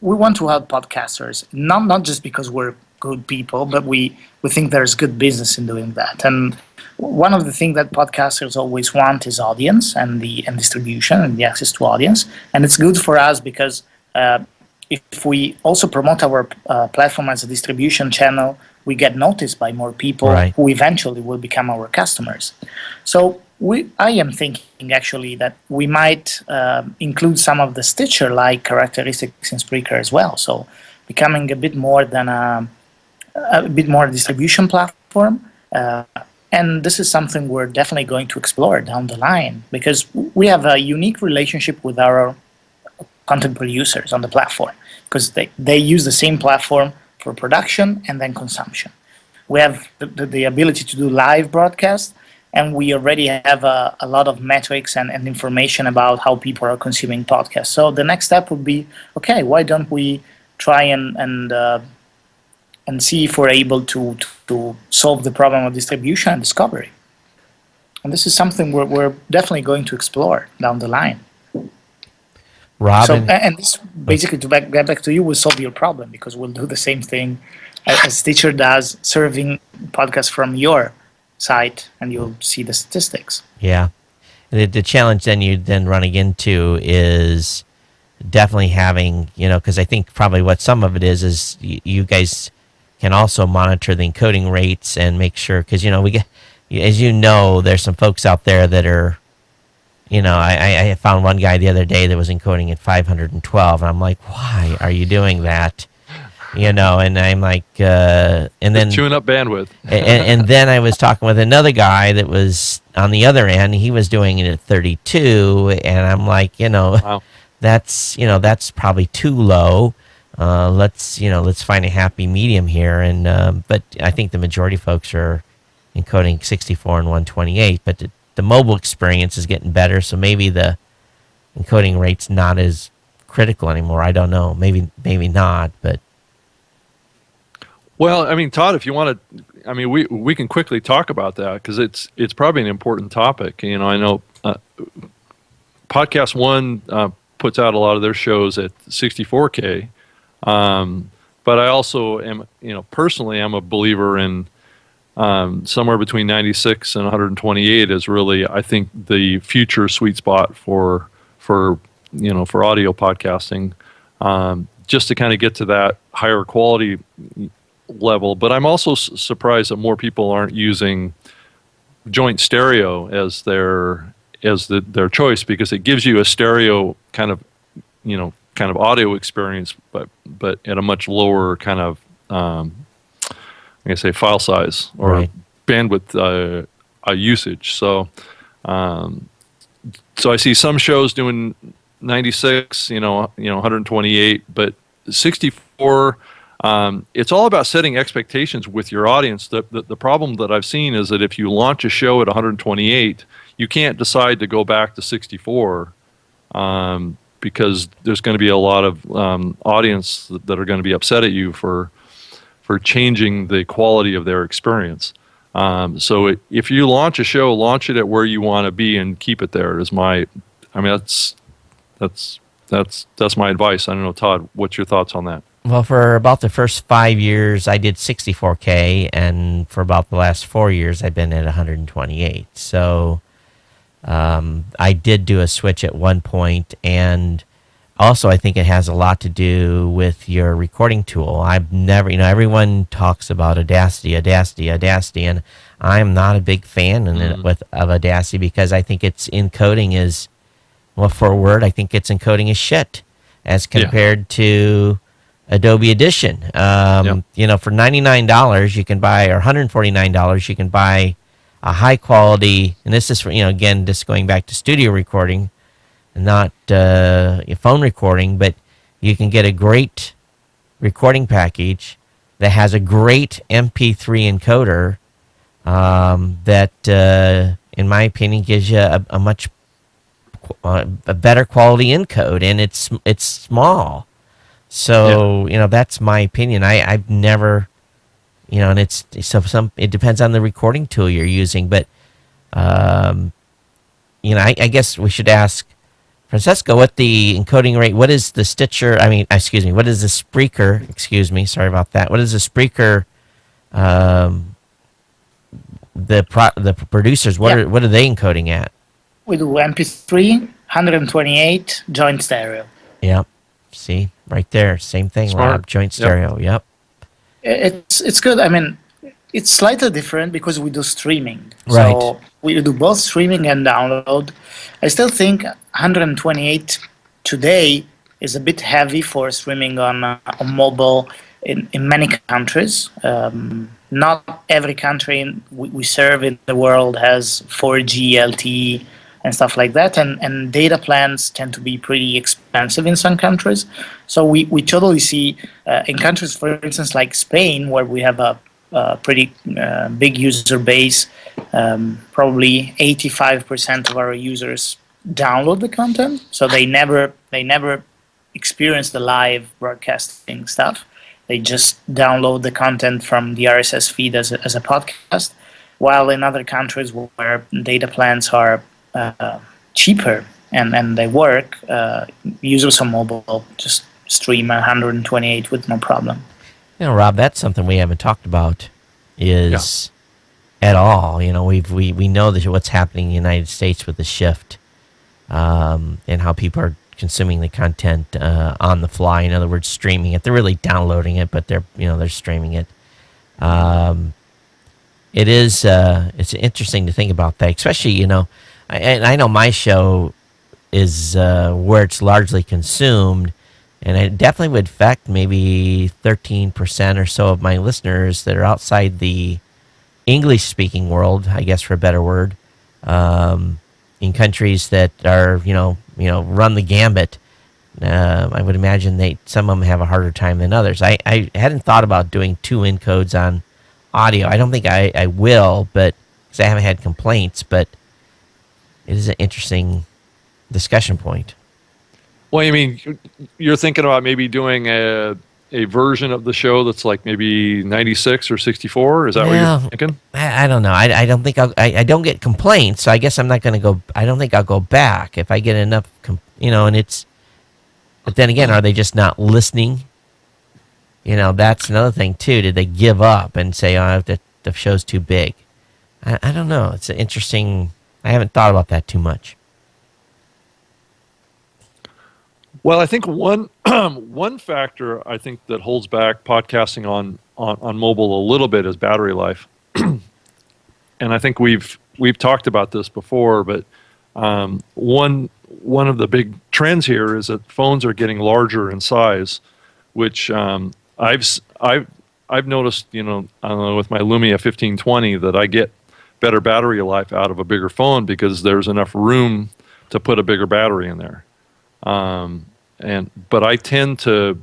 we want to help podcasters, not just because we're good people, but we think there's good business in doing that. And one of the things that podcasters always want is audience and distribution and the access to audience. And it's good for us because if we also promote our platform as a distribution channel, we get noticed by more people who eventually will become our customers. So I am thinking actually that we might include some of the Stitcher-like characteristics in Spreaker as well. So becoming a bit more than a distribution platform, And this is something we're definitely going to explore down the line, because we have a unique relationship with our content producers on the platform, because they use the same platform for production and then consumption. We have the ability to do live broadcast, and we already have a lot of metrics and information about how people are consuming podcasts. So the next step would be, okay, why don't we try and see if we're able to solve the problem of distribution and discovery. And this is something we're definitely going to explore down the line. Robin, So, and this basically, to get back to you, will solve your problem, because we'll do the same thing as Stitcher does, serving podcasts from your site, and you'll see the statistics. yeah. The challenge then you then running into is definitely having, because I think probably what some of it is you guys can also monitor the encoding rates and make sure, because we get, as there's some folks out there that are, I found one guy the other day that was encoding at 512, and I'm like, why are you doing that? And I'm like, and then chewing up bandwidth. and then I was talking with another guy that was on the other end. He was doing it at 32, and I'm like, Wow. that's probably too low. Let's find a happy medium here. And but I think the majority of folks are encoding 64 and 128. But the mobile experience is getting better, so maybe the encoding rate's not as critical anymore. I don't know. Maybe not, but. Well, I mean, Todd, if you want to, we can quickly talk about that, because it's probably an important topic. I know Podcast One puts out a lot of their shows at 64K, but I also am, personally, I'm a believer in somewhere between 96 and 128 is really, I think, the future sweet spot for audio podcasting, just to kind of get to that higher quality level. But I'm also surprised that more people aren't using joint stereo as their choice, because it gives you a stereo kind of audio experience, but at a much lower kind of file size or right. bandwidth usage. So I see some shows doing 96, 128, but 64. It's all about setting expectations with your audience. The problem that I've seen is that if you launch a show at 128, you can't decide to go back to 64, because there's going to be a lot of audience that are going to be upset at you for changing the quality of their experience. So if you launch a show, launch it at where you want to be and keep it there. That's my advice. I don't know, Todd, what's your thoughts on that? Well, for about the first 5 years, I did 64K, and for about the last 4 years, I've been at 128. So I did do a switch at one point, and also I think it has a lot to do with your recording tool. I've never, everyone talks about Audacity, and I'm not a big fan of Audacity, because I think its encoding is, well, for Word, I think its encoding is shit as compared to Adobe Audition. For $99 you can buy, or $149 you can buy a high quality, and this is for, again, just going back to studio recording, not phone recording, but you can get a great recording package that has a great MP3 encoder that, in my opinion, gives you a much better quality encode, and it's small. So, that's my opinion. I've never, and it depends on the recording tool you're using, but, I guess we should ask Francesco what the encoding rate, what is the Stitcher, what is the Spreaker, sorry about that. What is the Spreaker, the producers, what are they encoding at? We do MP3, 128, joint stereo. Yep. See, right there, same thing. Smart. Rob, joint stereo. Yep. It's good. It's slightly different because we do streaming. Right. So we do both streaming and download. I still think 128 today is a bit heavy for streaming on mobile, in many countries. Not every country we serve in the world has 4G LTE and stuff like that, and data plans tend to be pretty expensive in some countries. So we totally see in countries, for instance, like Spain, where we have a pretty big user base. Probably 85% of our users download the content, so they never experience the live broadcasting stuff. They just download the content from the RSS feed as a podcast. While in other countries where data plans are cheaper and they work, users on mobile just stream 128 with no problem. You know, Rob, that's something we haven't talked about is at all. You know, we know that what's happening in the United States with the shift and how people are consuming the content on the fly. In other words, streaming it. They're really downloading it, but they're streaming it. It's interesting to think about that, especially I know my show is where it's largely consumed, and it definitely would affect maybe 13% or so of my listeners that are outside the English-speaking world, I guess for a better word, in countries that are run the gambit. I would imagine some of them have a harder time than others. I hadn't thought about doing 2 encodes on audio. I don't think I will, but because I haven't had complaints, but it is an interesting discussion point. Well, you mean you're thinking about maybe doing a version of the show that's like maybe 96 or 64? Is that what you're thinking? I don't know. I don't think I don't get complaints, so I guess I'm not going to go. I don't think I'll go back if I get enough. And it's. But then again, are they just not listening? That's another thing too. Did they give up and say, "Oh, the show's too big"? I don't know. It's an interesting. I haven't thought about that too much. Well, I think one factor I think that holds back podcasting on mobile a little bit is battery life, and I think we've talked about this before. But one of the big trends here is that phones are getting larger in size, which I've noticed. I don't know, with my Lumia 1520 that I get better battery life out of a bigger phone because there's enough room to put a bigger battery in there. But I tend to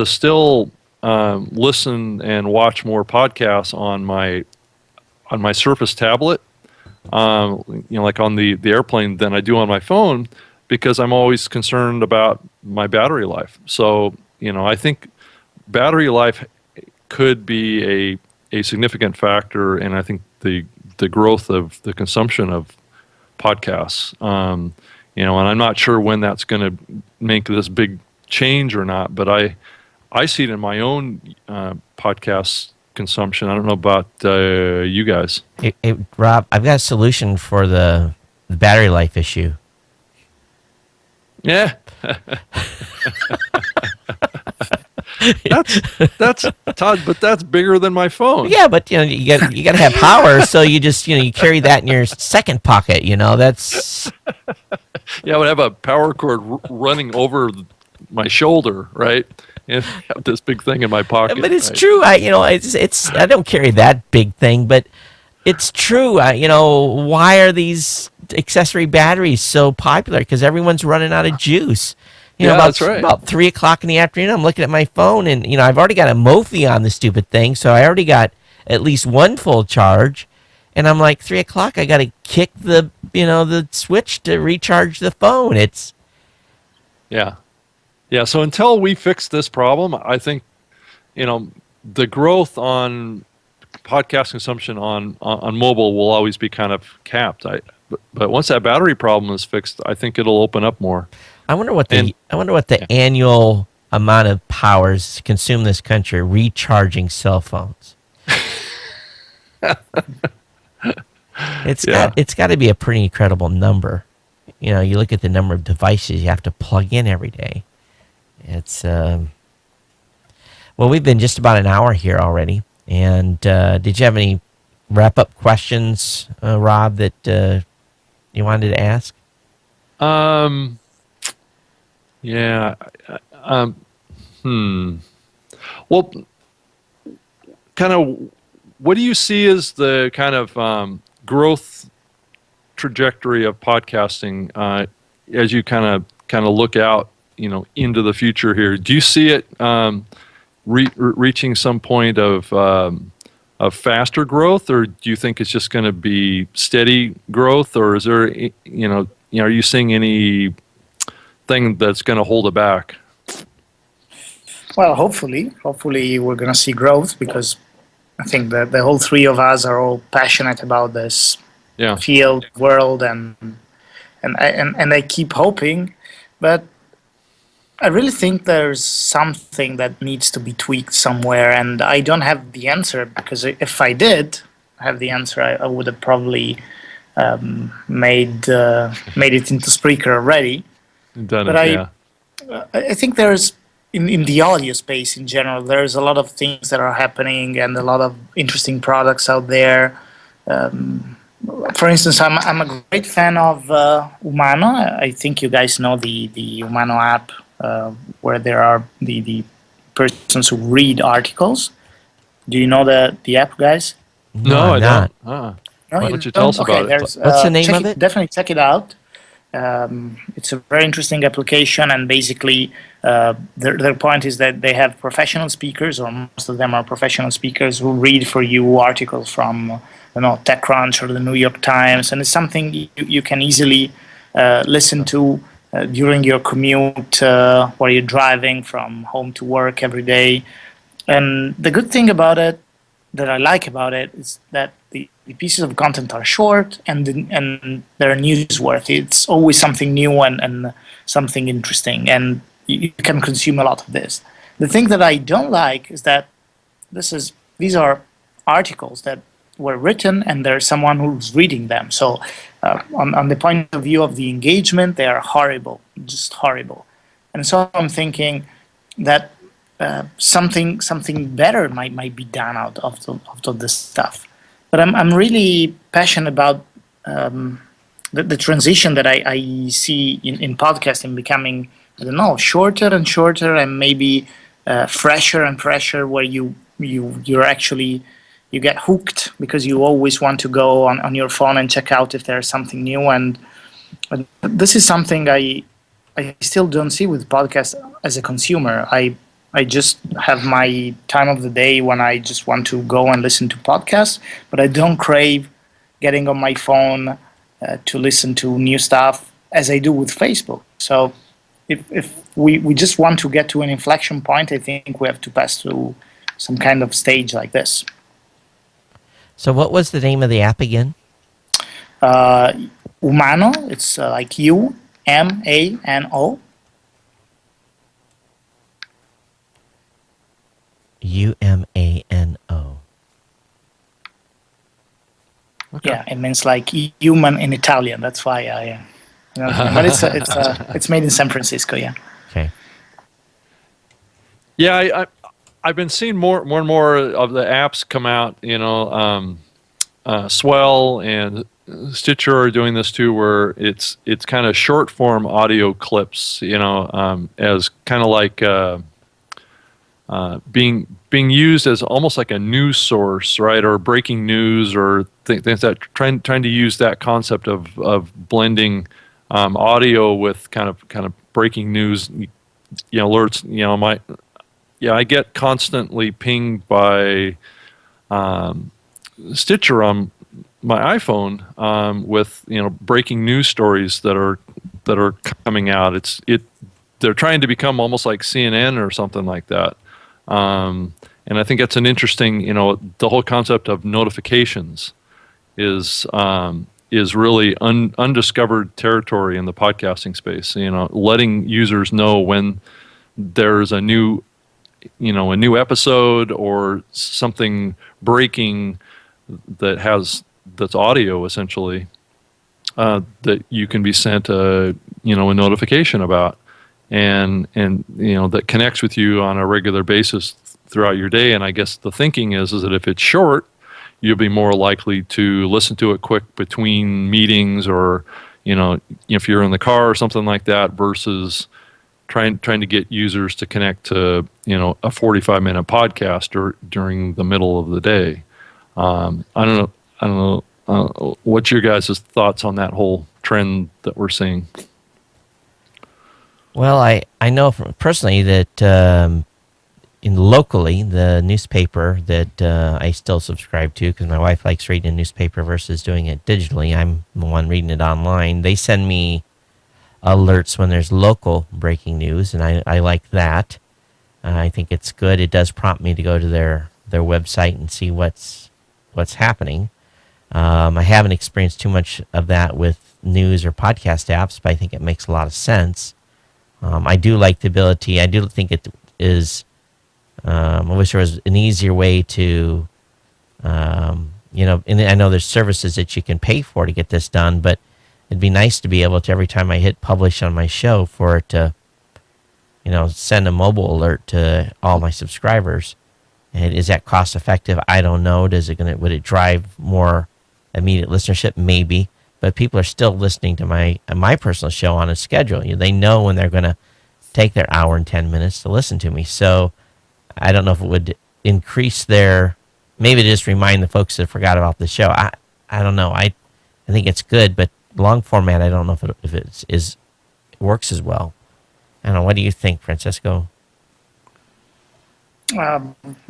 still listen and watch more podcasts on my Surface tablet, like on the airplane, than I do on my phone, because I'm always concerned about my battery life. So I think battery life could be a significant factor, and I think the growth of the consumption of podcasts. And I'm not sure when that's going to make this big change or not, but I see it in my own podcast consumption. I don't know about you guys. Hey, Rob, I've got a solution for the battery life issue. Yeah. That's Todd, but that's bigger than my phone. Yeah, but you got to have power, so you just you carry that in your second pocket. That's. Yeah, I would have a power cord running over my shoulder, right? And have this big thing in my pocket. But it's true. I don't carry that big thing, but it's true. Why are these accessory batteries so popular? Because everyone's running out of juice. That's right. About 3:00 in the afternoon, I'm looking at my phone, and I've already got a Mophie on the stupid thing, so I already got at least one full charge, and I'm like 3:00. I got to kick the switch to recharge the phone. It's yeah. So until we fix this problem, I think the growth on podcast consumption on mobile will always be kind of capped. But once that battery problem is fixed, I think it'll open up more. I wonder what the annual amount of powers consumed in this country recharging cell phones. It's got to be a pretty incredible number. You look at the number of devices you have to plug in every day. It's well, we've been just about an hour here already. And did you have any wrap-up questions, Rob, that you wanted to ask? Yeah. Well, kind of, what do you see as the kind of growth trajectory of podcasting as you kind of look out, into the future here? Do you see it reaching some point of faster growth, or do you think it's just going to be steady growth, or is there, are you seeing any thing that's going to hold it back? Well, hopefully we're going to see growth, because I think that the whole three of us are all passionate about this field, world, and I keep hoping, but I really think there's something that needs to be tweaked somewhere, and I don't have the answer, because if I did have the answer, I would have probably made it into Spreaker already. Done but it, I think there's in the audio space in general, there's a lot of things that are happening and a lot of interesting products out there. For instance, I'm a great fan of Umano. I think you guys know the Umano app, where there are the persons who read articles. Do you know the app, guys? No, I not. don't. No, Why don't you tell us about it? What's the name of it? Definitely check it out. It's a very interesting application, and basically their point is that they have professional speakers, or most of them are professional speakers, who read for you articles from TechCrunch or the New York Times, and it's something you can easily listen to during your commute, while you're driving from home to work every day. And the good thing about it, that I like about it, is that the pieces of content are short and they're newsworthy. It's always something new and something interesting, and you can consume a lot of this. The thing that I don't like is that these are articles that were written and there's someone who's reading them. So on the point of view of the engagement, they are horrible, just horrible. And so I'm thinking that something better might be done out of this stuff. But I'm really passionate about the transition that I see in podcasting becoming, I don't know, shorter and shorter, and maybe fresher and fresher, where you're actually, you get hooked because you always want to go on your phone and check out if there's something new. And this is something I still don't see with podcasts as a consumer. I just have my time of the day when I just want to go and listen to podcasts, but I don't crave getting on my phone to listen to new stuff as I do with Facebook. So if we just want to get to an inflection point, I think we have to pass through some kind of stage like this. So what was the name of the app again? Umano. It's like UMANO. UMANO. Okay. Yeah, it means like human in Italian. That's why but it's made in San Francisco. Yeah. Okay. Yeah, I've been seeing more and more of the apps come out. Swell and Stitcher are doing this too, where it's kind of short form audio clips. As kind of like being used as almost like a news source, right, or breaking news, or things that trying to use that concept of blending audio with kind of breaking news, alerts. I get constantly pinged by Stitcher on my iPhone with breaking news stories that are coming out. They're trying to become almost like CNN or something like that. And I think that's an interesting, the whole concept of notifications is really undiscovered territory in the podcasting space. Letting users know when there's a new episode or something breaking that's audio essentially, that you can be sent a notification about. And that connects with you on a regular basis throughout your day. And I guess the thinking is that if it's short, you'll be more likely to listen to it quick between meetings, or if you're in the car or something like that, versus trying to get users to connect to a 45-minute podcast during the middle of the day. I don't know. What's your guys' thoughts on that whole trend that we're seeing? Well, I know personally that locally, the newspaper that I still subscribe to, because my wife likes reading a newspaper versus doing it digitally. I'm the one reading it online. They send me alerts when there's local breaking news, and I like that. I think it's good. It does prompt me to go to their website and see what's happening. I haven't experienced too much of that with news or podcast apps, but I think it makes a lot of sense. I do like the ability. I do think it is. I wish there was an easier way to, and I know there's services that you can pay for to get this done, but it'd be nice to be able to, every time I hit publish on my show, for it to, send a mobile alert to all my subscribers. And is that cost effective? I don't know. Would it drive more immediate listenership? Maybe. But people are still listening to my personal show on a schedule. They know when they're going to take their hour and 10 minutes to listen to me. So I don't know if it would increase maybe just remind the folks that forgot about the show. I don't know. I think it's good, but long format, I don't know if it works as well. I don't know. What do you think, Francesco?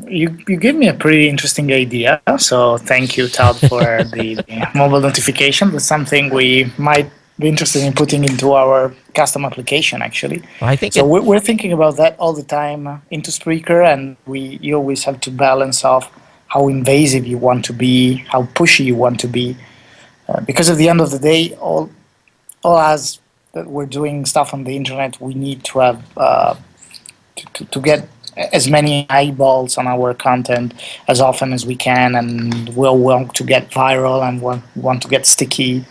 You gave me a pretty interesting idea, so thank you, Todd, for the mobile notification. That's something we might be interested in putting into our custom application, actually. Well, I think so. We're thinking about that all the time into Spreaker, and you always have to balance off how invasive you want to be, how pushy you want to be, because at the end of the day, all as that we're doing stuff on the internet, we need to have to get as many eyeballs on our content as often as we can, and we'll want to get viral and want to get sticky,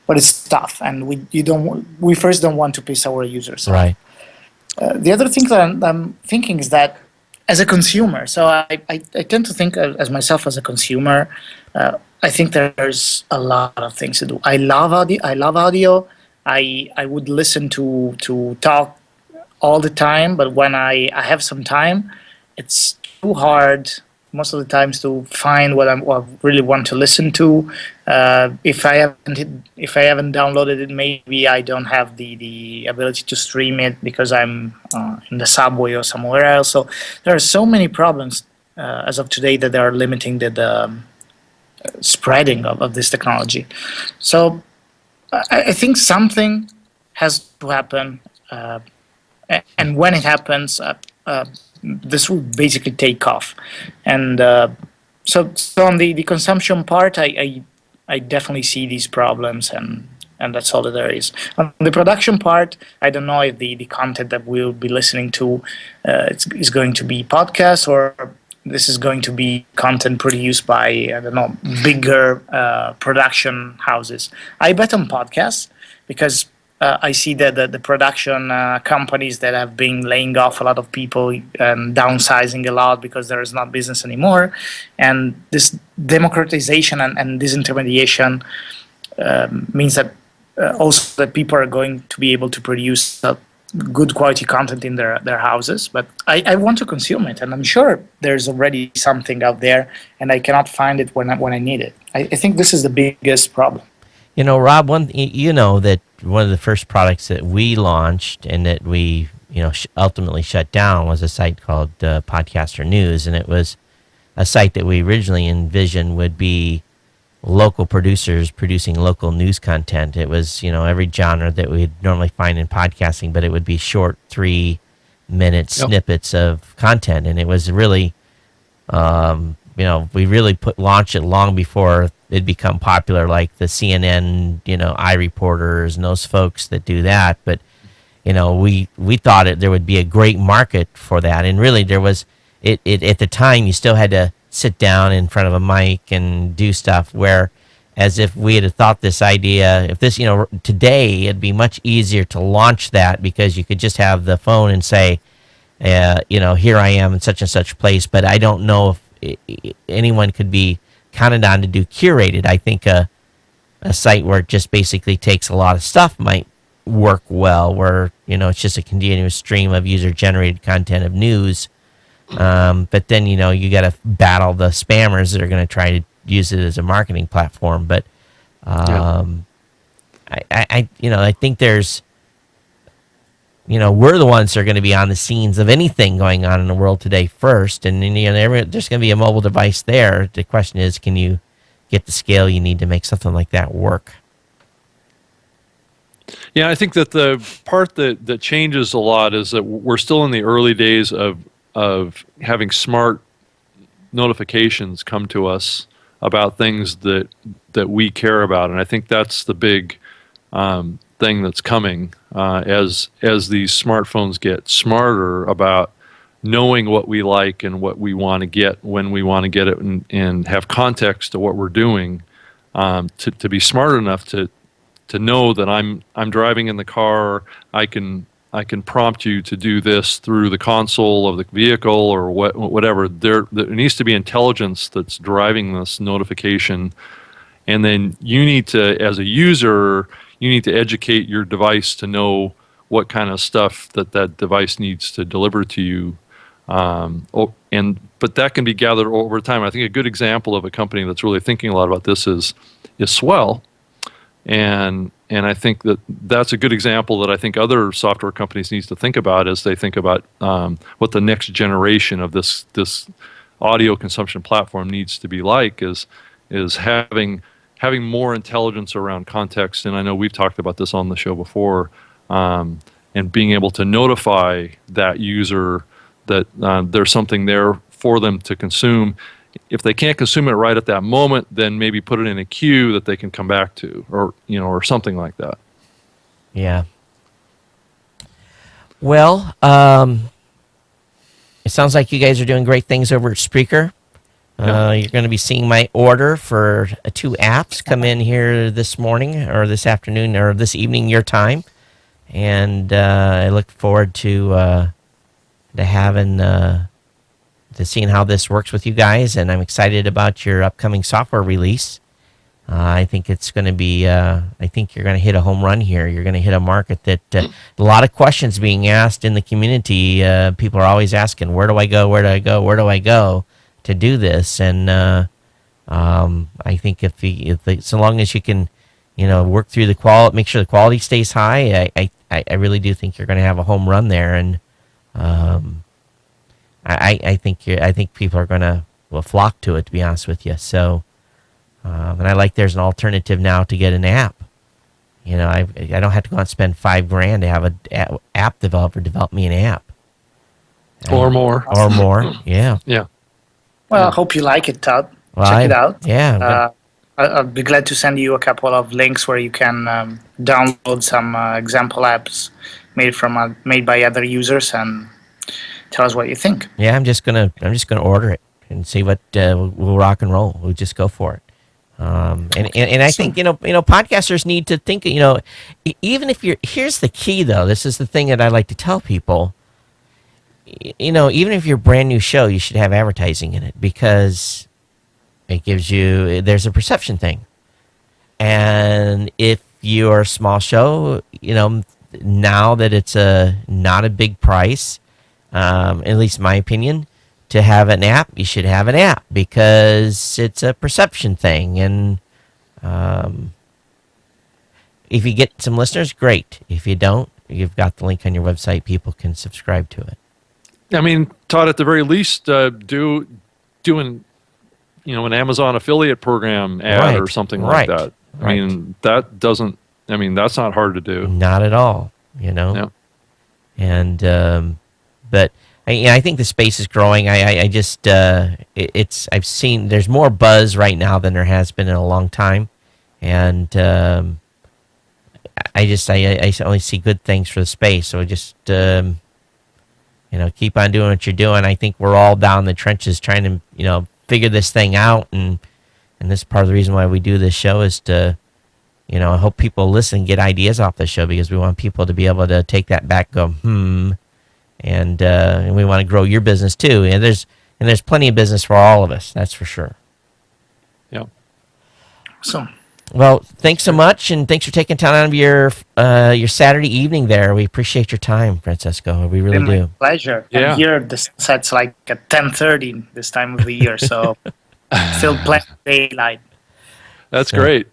but it's tough, and we first don't want to piss our users off. Right. The other thing that I'm thinking is that as a consumer, so I tend to think as myself as a consumer, I think there's a lot of things to do. I love audio. I would listen to talk all the time, but when I have some time, it's too hard most of the times to find what I really want to listen to. If I haven't downloaded it, maybe I don't have the ability to stream it because I'm in the subway or somewhere else. So there are so many problems as of today that are limiting the spreading of this technology. So I think something has to happen. And when it happens, this will basically take off. And so on the consumption part, I definitely see these problems, and that's all that there is. On the production part, I don't know if the content that we'll be listening to is going to be podcasts, or this is going to be content produced by, I don't know, bigger production houses. I bet on podcasts because I see that the production companies that have been laying off a lot of people and downsizing a lot because there is not business anymore. And this democratization and disintermediation means that also that people are going to be able to produce good quality content in their houses. But I want to consume it, and I'm sure there's already something out there, and I cannot find it when I need it. I think this is the biggest problem. Rob, that one of the first products that we launched and that we, ultimately shut down was a site called Podcaster News, and it was a site that we originally envisioned would be local producers producing local news content. It was, every genre that we'd normally find in podcasting, but it would be short 3-minute snippets of content, and it was really, we really launched it long before it'd become popular, like the CNN, iReporters and those folks that do that. But, we thought there would be a great market for that. And really there was, at the time, you still had to sit down in front of a mic and do stuff, where as if we had thought this idea, if this, today it'd be much easier to launch that because you could just have the phone and say, here I am in such and such place. But I don't know if anyone could be counted on to do curated. I think a site where it just basically takes a lot of stuff work well, where it's just a continuous stream of user-generated content of news. But then you got to battle the spammers that are going to try to use it as a marketing platform. But I think there's we're the ones that are going to be on the scenes of anything going on in the world today first, and then, there's going to be a mobile device there. The question is, can you get the scale you need to make something like that work? Yeah, I think that the part that changes a lot is that we're still in the early days of having smart notifications come to us about things that we care about, and I think that's the big thing that's coming as these smartphones get smarter about knowing what we like and what we want to get when we want to get it, and have context to what we're doing, to be smart enough to know that I'm driving in the car. I can prompt you to do this through the console of the vehicle or whatever. There needs to be intelligence that's driving this notification, and then you need to, as a user, you need to educate your device to know what kind of stuff that device needs to deliver to you. But that can be gathered over time. I think a good example of a company that's really thinking a lot about this is Swell. And I think that's a good example that I think other software companies need to think about as they think about what the next generation of this audio consumption platform needs to be like, is having more intelligence around context. And I know we've talked about this on the show before, and being able to notify that user that there's something there for them to consume. If they can't consume it right at that moment, then maybe put it in a queue that they can come back to, or something like that. Yeah. Well, it sounds like you guys are doing great things over at Spreaker. You're going to be seeing my order for 2 apps come in here this morning or this afternoon or this evening your time, and I look forward to having. To seeing how this works with you guys, and I'm excited about your upcoming software release. I think it's going to be. I think you're going to hit a home run here. You're going to hit a market that a lot of questions being asked in the community. People are always asking, "Where do I go? Where do I go? Where do I go to do this?" And I think so long as you can, work through the quality, make sure the quality stays high. I really do think you're going to have a home run there, and. I think people are going to flock to it, to be honest with you. So, and I like there's an alternative now to get an app. I don't have to go out and spend $5,000 to have an app developer develop me an app. Or more. Or more, yeah. Yeah. Well, I hope you like it, Todd. Check it out. Yeah. I'll be glad to send you a couple of links where you can download some example apps made by other users and tell us what you think. Yeah, I'm just gonna order it and see what we'll rock and roll. We'll just go for it. And I think podcasters need to think. Even if here's the key though. This is the thing that I like to tell people. Even if you're a brand new show, you should have advertising in it, because it gives you. There's a perception thing, and if you're a small show, now that it's not a big price. At least in my opinion, to have an app, you should have an app, because it's a perception thing. And if you get some listeners, great. If you don't, you've got the link on your website. People can subscribe to it. I mean, Todd, at the very least, doing an Amazon affiliate program ad or something like that. I mean, that's not hard to do. Not at all. Yeah. And but I think the space is growing. I've seen there's more buzz right now than there has been in a long time, and I only see good things for the space. So just keep on doing what you're doing. I think we're all down in the trenches trying to figure this thing out, and this is part of the reason why we do this show is to I hope people listen and get ideas off the show, because we want people to be able to take that back, go and we want to grow your business too. And there's plenty of business for all of us. That's for sure. Yeah. So, Well, thanks so much, and thanks for taking time out of your Saturday evening there. We appreciate your time, Francesco. We really Been my do. pleasure. Yeah. And here the sunset's like at 10:30 this time of the year, so still plenty of daylight. That's So- great.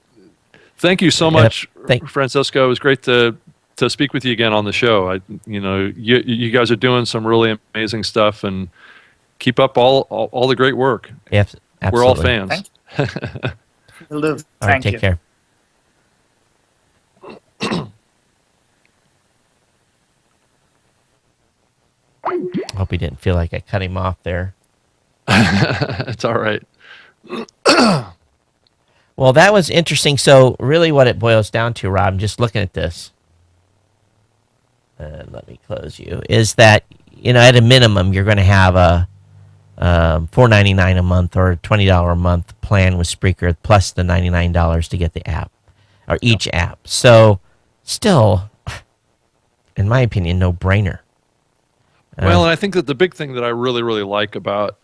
Thank you so much, Thank- Francesco. It was great to speak with you again on the show. You guys are doing some really amazing stuff, and keep up all the great work. Yes, We're all absolutely. fans. Will do. All right, Thank take you. care. Hope he didn't feel like I cut him off there. It's all right. Well, that was interesting. So, really, what it boils down to, Rob, I'm just looking at this. Let me close you. Is that at a minimum, you're going to have a $4.99 a month or a $20 a month plan with Spreaker, plus the $99 to get the app or each app. So, still, in my opinion, no brainer. Well, and I think that the big thing that I really, really like about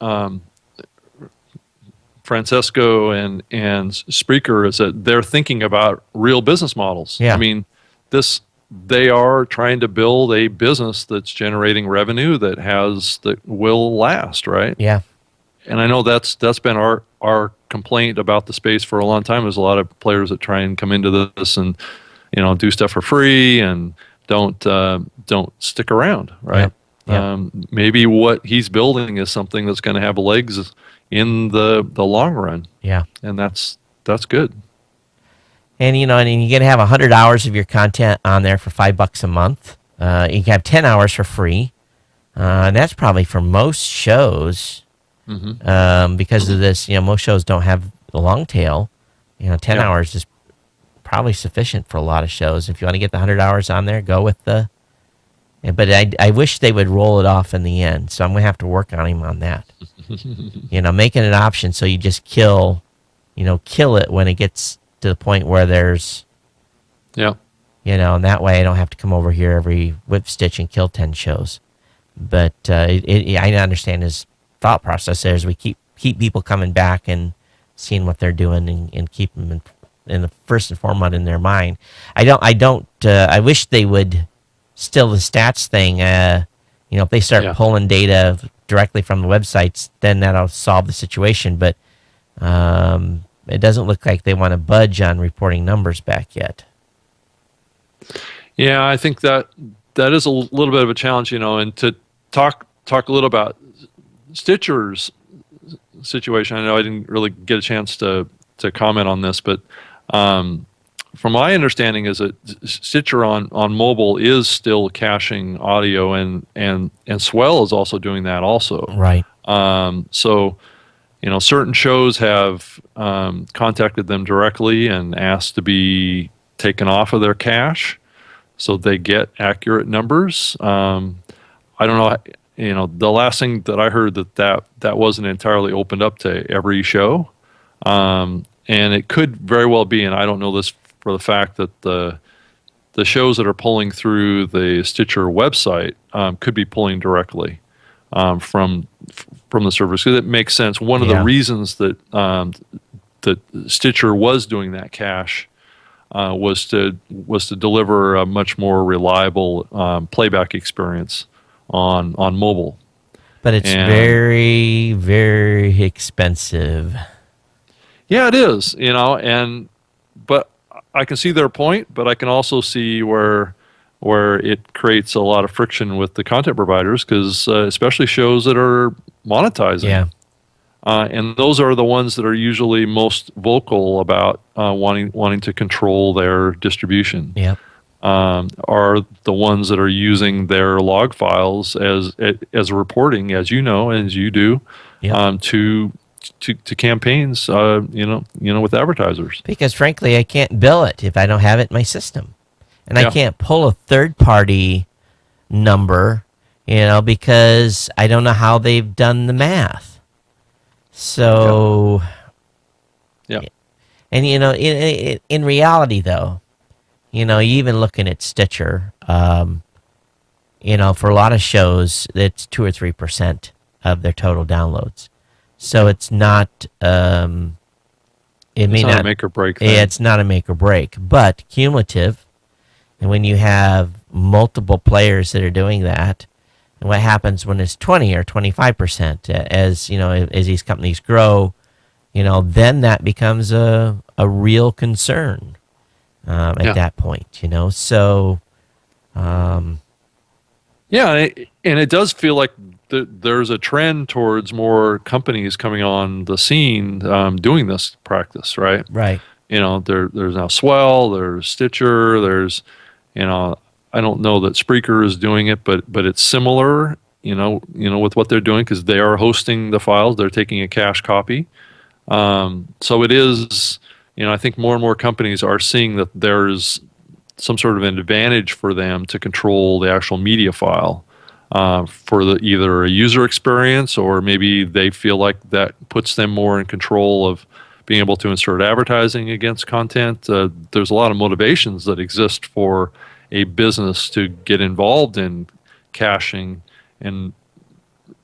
Francesco and Spreaker is that they're thinking about real business models. Yeah. I mean, they are trying to build a business that's generating revenue that will last, right? Yeah. And I know that's been our complaint about the space for a long time. There's a lot of players that try and come into this and do stuff for free and don't stick around, right? Yeah. Maybe what he's building is something that's going to have legs in the long run. Yeah. And that's good. And you can have 100 hours of your content on there for $5 a month. You can have 10 hours for free. And that's probably for most shows. Because of this, most shows don't have the long tail. 10 hours is probably sufficient for a lot of shows. If you want to get the 100 hours on there, go with the. But I wish they would roll it off in the end. So I'm going to have to work on him on that. Making an option so you just kill it when it gets to the point where there's. Yeah. And that way I don't have to come over here every whip stitch and kill 10 shows. But I understand his thought process there is we keep people coming back and seeing what they're doing and keep them in the first and foremost in their mind. I wish they would still the stats thing. If they start pulling data directly from the websites, then that'll solve the situation. But it doesn't look like they want to budge on reporting numbers back yet. Yeah, I think that is a little bit of a challenge, and to talk a little about Stitcher's situation. I know I didn't really get a chance to comment on this, but from my understanding is that Stitcher on mobile is still caching audio, and Swell is also doing that also. Right. So, certain shows have contacted them directly and asked to be taken off of their cache so they get accurate numbers. I don't know. The last thing that I heard that wasn't entirely opened up to every show, and it could very well be. And I don't know this for the fact that the shows that are pulling through the Stitcher website could be pulling directly from the servers. Because it makes sense. One of the reasons that that Stitcher was doing that cache was to deliver a much more reliable playback experience on mobile. But it's very, very expensive. Yeah, it is. But I can see their point, but I can also see where it creates a lot of friction with the content providers, because especially shows that are monetizing. Yeah. And those are the ones that are usually most vocal about wanting to control their distribution. Yep. Are the ones that are using their log files as reporting, as you do, to campaigns, with advertisers. Because frankly, I can't bill it if I don't have it in my system, and I can't pull a third-party number, because I don't know how they've done the math. So, and in reality, though, even looking at Stitcher, for a lot of shows, it's 2 or 3% of their total downloads. So it's not it may It's not not a make or break thing. It's not a make or break, but cumulative. And when you have multiple players that are doing that, and what happens when it's 20 or 25%, as you know, as these companies grow, then that becomes a real concern at that point. So. Yeah, and it does feel like there's a trend towards more companies coming on the scene doing this practice, right? Right. There's now Swell, there's Stitcher, there's, I don't know that Spreaker is doing it, but it's similar, with what they're doing because they are hosting the files, they're taking a cache copy. So it is, I think more and more companies are seeing that there's some sort of an advantage for them to control the actual media file for either a user experience, or maybe they feel like that puts them more in control of being able to insert advertising against content. There's a lot of motivations that exist for a business to get involved in caching and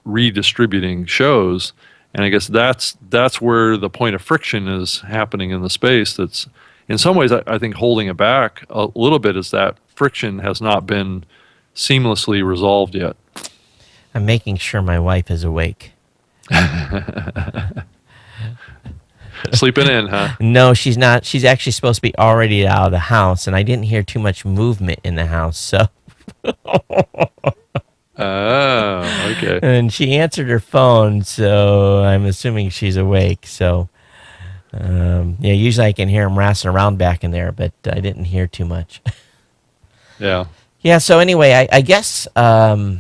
redistributing shows. And I guess that's where the point of friction is happening in the space. That's in some ways, I think holding it back a little bit is that friction has not been seamlessly resolved yet. I'm making sure my wife is awake. Sleeping in, huh? No, she's not. She's actually supposed to be already out of the house, and I didn't hear too much movement in the house, so. Oh, okay. And she answered her phone, so I'm assuming she's awake. So, usually I can hear him wrestling around back in there, but I didn't hear too much. Yeah. Yeah. So anyway, I guess I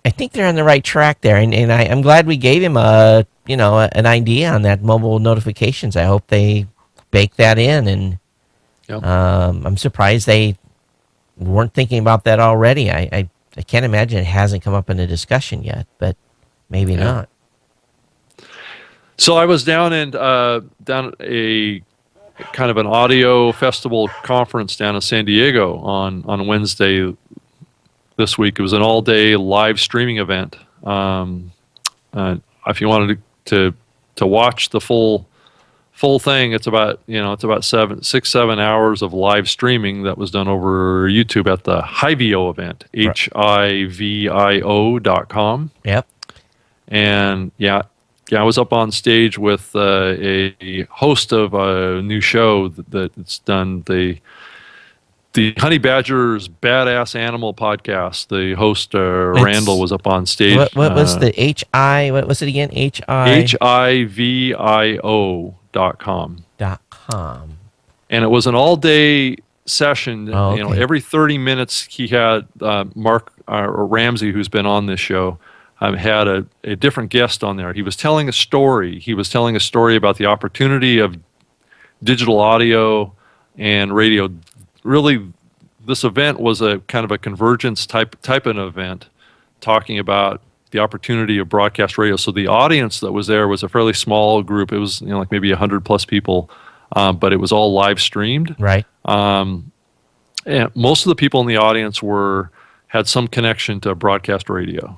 think they're on the right track there, and I'm glad we gave him an idea on that mobile notifications. I hope they bake that in, and Yep. I'm surprised they weren't thinking about that already. I can't imagine it hasn't come up in a discussion yet, but maybe not. So I was down at a kind of an audio festival conference down in San Diego on Wednesday this week. It was an all-day live streaming event. If you wanted to watch the full thing, it's about 7 hours of live streaming that was done over YouTube at the Hivio event, HIVIO.com. Yep. And I was up on stage with a host of a new show that's done, the Honey Badger's Badass Animal podcast. The host Randall was up on stage. What was the HI? What was it again? HIVIO.com. And it was an all-day session. Oh, okay. Every 30 minutes he had Mark or Ramsey, who's been on this show, had a different guest on there. He was telling a story. He was telling a story about the opportunity of digital audio and radio. Really, this event was a kind of a convergence type of event, talking about the opportunity of broadcast radio. So the audience that was there was a fairly small group. It was like maybe 100 plus people, but it was all live streamed. Right. And most of the people in the audience had some connection to broadcast radio.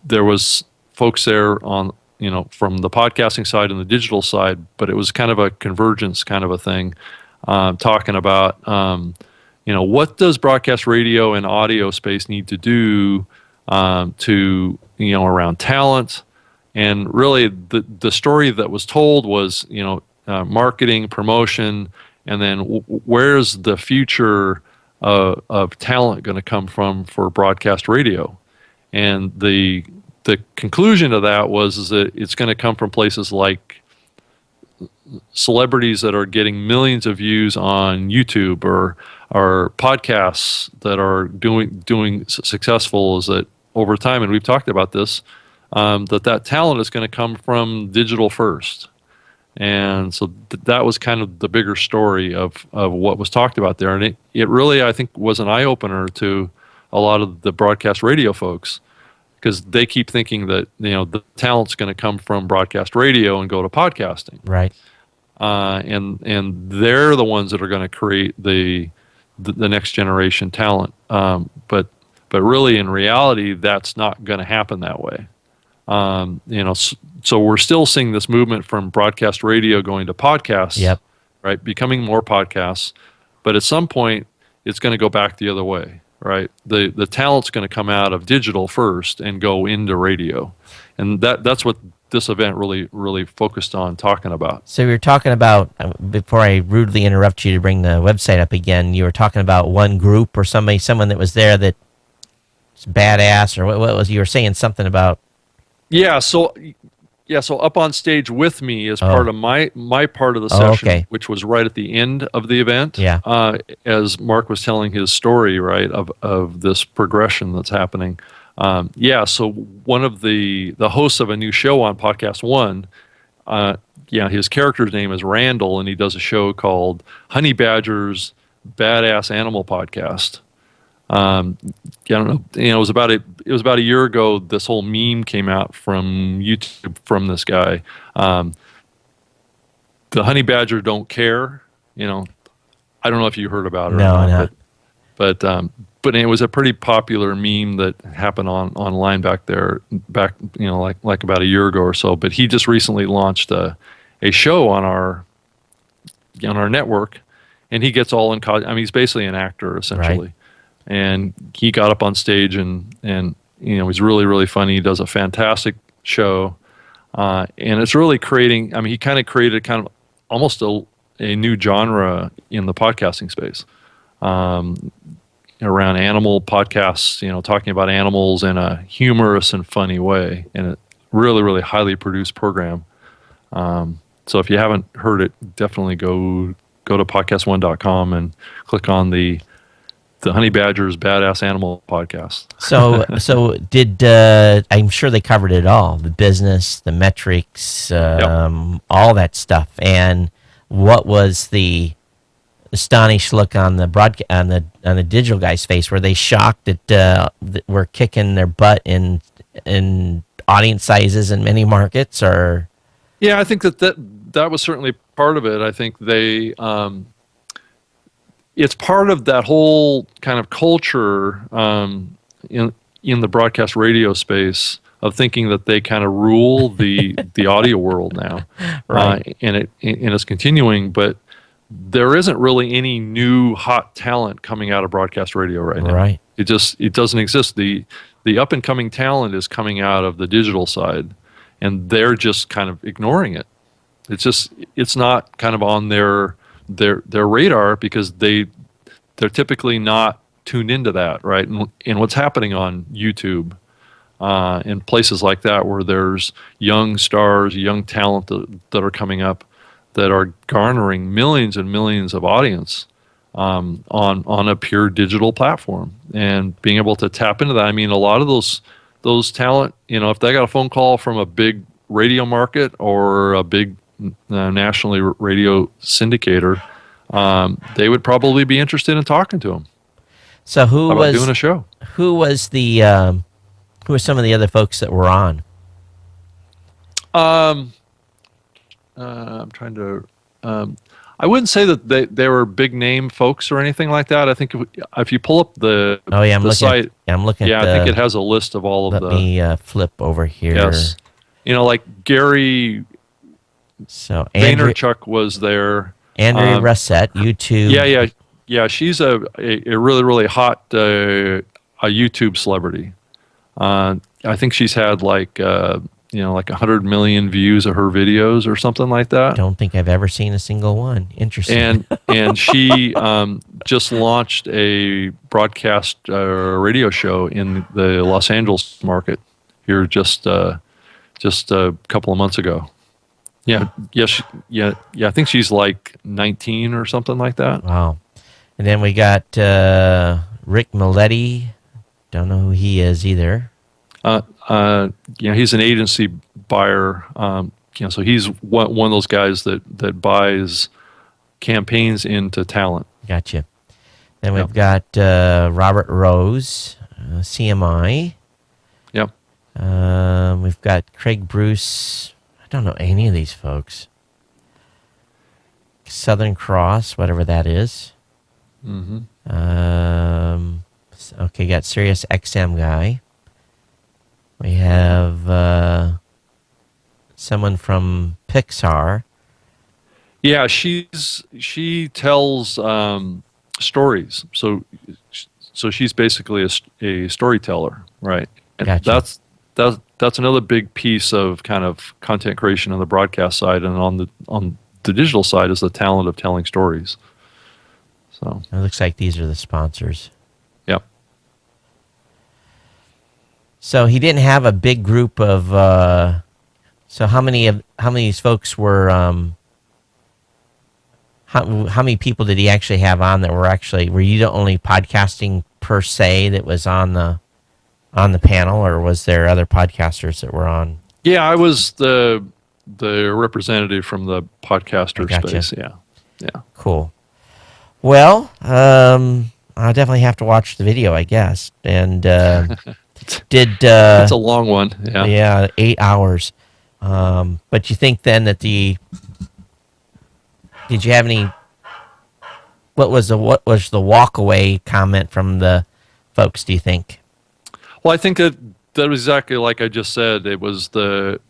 There was folks there on from the podcasting side and the digital side, but it was kind of a convergence kind of a thing, talking about what does broadcast radio and audio space need to do to around talent. And really the story that was told was marketing, promotion, and then where's the future of talent going to come from for broadcast radio. And the conclusion of that is that it's going to come from places like celebrities that are getting millions of views on YouTube, or podcasts that are doing successful. Is that over time, and we've talked about this, that talent is going to come from digital first. And so that was kind of the bigger story of what was talked about there. And it really, I think, was an eye-opener to a lot of the broadcast radio folks, because they keep thinking that the talent's going to come from broadcast radio and go to podcasting. Right. And they're the ones that are going to create the next generation talent. But really, in reality, that's not going to happen that way. so we're still seeing this movement from broadcast radio going to podcasts, Yep. right? Becoming more podcasts, but at some point it's going to go back the other way, right? The talent's going to come out of digital first and go into radio, and that's what this event really focused on talking about. So we were talking about, before I rudely interrupt you to bring the website up again, you were talking about one group or someone that was there that's badass, or what was you were saying something about? Yeah, so up on stage with me as part of my part of the session, okay. which was right at the end of the event. Yeah. As Mark was telling his story, right, of this progression that's happening. So one of the hosts of a new show on Podcast One, his character's name is Randall, and he does a show called Honey Badger's Badass Animal Podcast. I don't know. It was about a year ago. This whole meme came out from YouTube from this guy. The honey badger don't care. I don't know if you heard about it. No, or not, not. But it was a pretty popular meme that happened online back like about a year ago or so. But he just recently launched a show on our network, and he gets all in. He's basically an actor essentially. Right. And he got up on stage and he's really funny. He does a fantastic show, and it's really creating. He kind of created almost a new genre in the podcasting space, around animal podcasts. Talking about animals in a humorous and funny way, and a really highly produced program. So if you haven't heard it, definitely go to podcast1.com and click on the Honey Badger's Badass Animal Podcast. So did I'm sure they covered it all, the business, the metrics, all that stuff. And what was the astonished look on the on the digital guy's face? Were they shocked that we're kicking their butt in audience sizes in many markets? Or yeah, I think that was certainly part of it. I think they. It's part of that whole kind of culture in the broadcast radio space of thinking that they kind of rule the audio world now, right? And it's continuing, but there isn't really any new hot talent coming out of broadcast radio right now. Right. It doesn't exist. The up and coming talent is coming out of the digital side, and they're just kind of ignoring it. It's not kind of on their radar because they're typically not tuned into that, right? And what's happening on YouTube and places like that where there's young stars, young talent that are coming up that are garnering millions and millions of audience on a pure digital platform, and being able to tap into that. A lot of those talent, if they got a phone call from a big radio market or a big nationally radio syndicator, they would probably be interested in talking to them. So who about was doing a show? Who was the who were some of the other folks that were on? I'm trying to. I wouldn't say that they were big name folks or anything like that. I think if you pull up the site, I'm looking. Yeah, I think it has a list of all of Let me flip over here. Yes, like Gary. So Vaynerchuk was there. Andrea Russett, YouTube. Yeah. She's a really hot a YouTube celebrity. I think she's had like 100 million views of her videos or something like that. Don't think I've ever seen a single one. Interesting. And she just launched a broadcast radio show in the Los Angeles market here just a couple of months ago. Yeah. I think she's like 19 or something like that. Wow. And then we got Rick Milletti. Don't know who he is either. He's an agency buyer. So he's one of those guys that buys campaigns into talent. Gotcha. Then we've got Robert Rose, CMI. Yep. We've got Craig Bruce. I don't know any of these folks. Southern Cross, whatever that is. Mm-hmm. Okay, got Sirius XM guy. We have someone from Pixar. Yeah, she tells stories. So she's basically a storyteller, right? And Gotcha. that's another big piece of kind of content creation on the broadcast side, and on the digital side is the talent of telling stories. So It looks like these are the sponsors. yeah. So he didn't have a big group of. So how many of these folks were? How many people did he actually have on that were you the only podcasting per se that was on the panel, or was there other podcasters that were on? Yeah, I was the representative from the podcaster Gotcha. space. Yeah. Cool. Well, I'll definitely have to watch the video, I guess. And did It's a long one. Yeah. yeah, 8 hours. But you think then that did you have any? What was the walk away comment from the folks? Do you think? Well, I think that was exactly like I just said. It was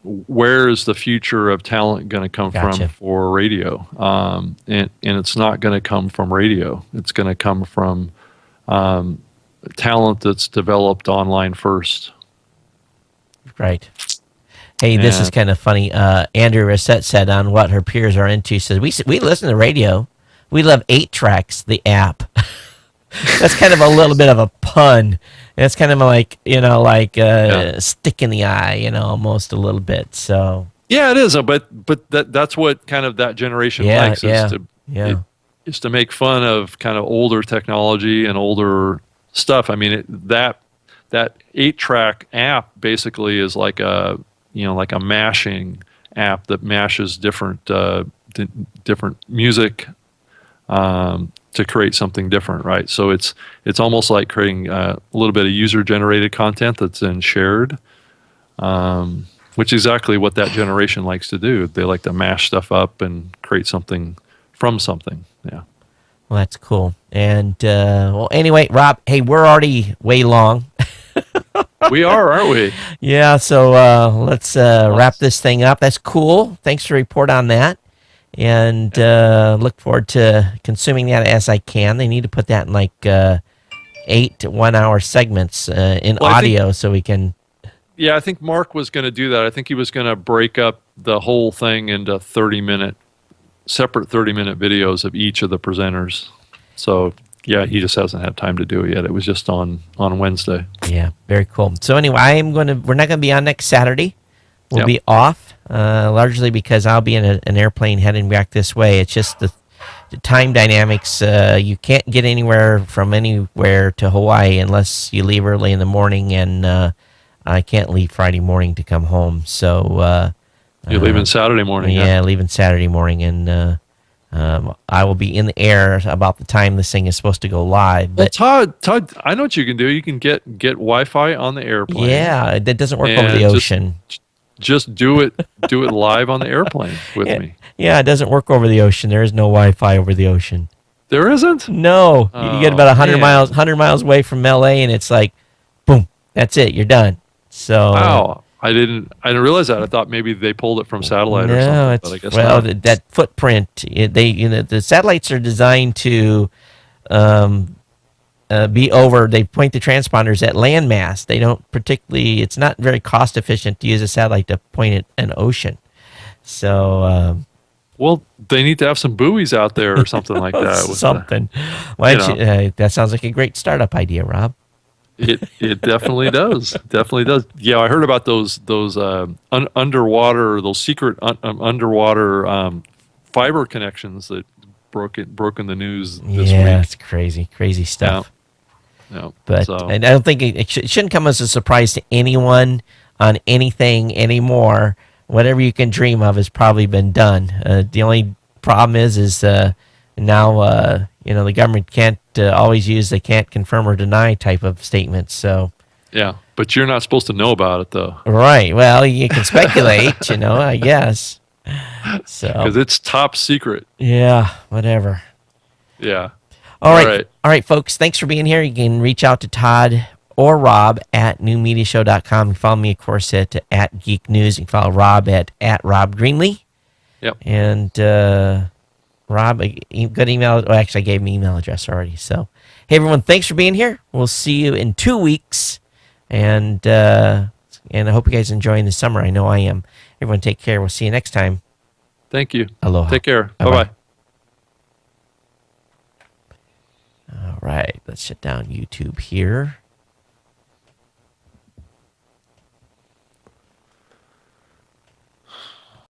where is the future of talent going to come Gotcha. from for radio? And it's not going to come from radio. It's going to come from talent that's developed online first. Right. Hey, this is And- kind of funny. Andrew Reset said on what her peers are into. Says we listen to radio. We love 8-Tracks, the app. That's kind of a little bit of a pun. It's kind of like stick in the eye, almost a little bit. So Yeah, it is. But that's what kind of that generation likes is to make fun of kind of older technology and older stuff. I mean, that 8-track app basically is like a mashing app that mashes different music to create something different, right? So it's almost like creating a little bit of user-generated content that's then shared, which is exactly what that generation likes to do. They like to mash stuff up and create something from something. Yeah. well, that's cool. And well, anyway, Rob, hey, we're already way long. We are, aren't we? Yeah, so let's wrap this thing up. That's cool. Thanks for the report on that. And look forward to consuming that as I can. They need to put that in like 8 1-hour segments in audio so we can. Yeah, I think Mark was going to do that. I think he was going to break up the whole thing into separate 30-minute videos of each of the presenters. So yeah, he just hasn't had time to do it yet. It was just on Wednesday. Yeah, very cool. So anyway, we're not going to be on next Saturday. We'll be off, largely because I'll be in an airplane heading back this way. It's just the time dynamics. You can't get anywhere from anywhere to Hawaii unless you leave early in the morning, and I can't leave Friday morning to come home. So You're leaving Saturday morning. yeah, leaving Saturday morning, and I will be in the air about the time this thing is supposed to go live. Well, But Todd, I know what you can do. You can get Wi-Fi on the airplane. yeah, that doesn't work over And the ocean. Just do it live on the airplane with me. Yeah, it doesn't work over the ocean. There is no Wi-Fi over the ocean. There isn't? No, you get about 100 man. miles away from LA, and it's like, boom, that's it, you're done. So Wow. I didn't realize that. I thought maybe they pulled it from satellite or no, something. it's But I guess well not. that footprint. The satellites are designed to be over. They point the transponders at landmass. They don't particularly. It's not very cost efficient to use a satellite to point at an ocean. So. Well, they need to have some buoys out there or something like that. Something. Why don't you, that sounds like a great startup idea, Rob. It definitely does. Definitely does. Yeah, I heard about those underwater, those secret underwater fiber connections that broke in the news this Yeah, week. it's crazy stuff. Yeah. But So, I don't think it shouldn't come as a surprise to anyone on anything anymore. Whatever you can dream of has probably been done. The only problem is now the government can't always use they can't confirm or deny type of statements. So yeah, but you're not supposed to know about it though, right. Well, you can speculate, I guess. So because it's top secret. yeah, whatever. Yeah. All right, folks. Thanks for being here. You can reach out to Todd or Rob at newmediashow.com. You can follow me, of course, at Geek News. You can follow Rob at Rob Greenlee. Yep. And Rob, good email. Oh, actually, I gave him email address already. So, hey, everyone, thanks for being here. We'll see you in 2 weeks. And I hope you guys are enjoying the summer. I know I am. Everyone, take care. We'll see you next time. Thank you. Aloha. Take care. Bye-bye. Bye-bye. All right. Let's shut down YouTube here.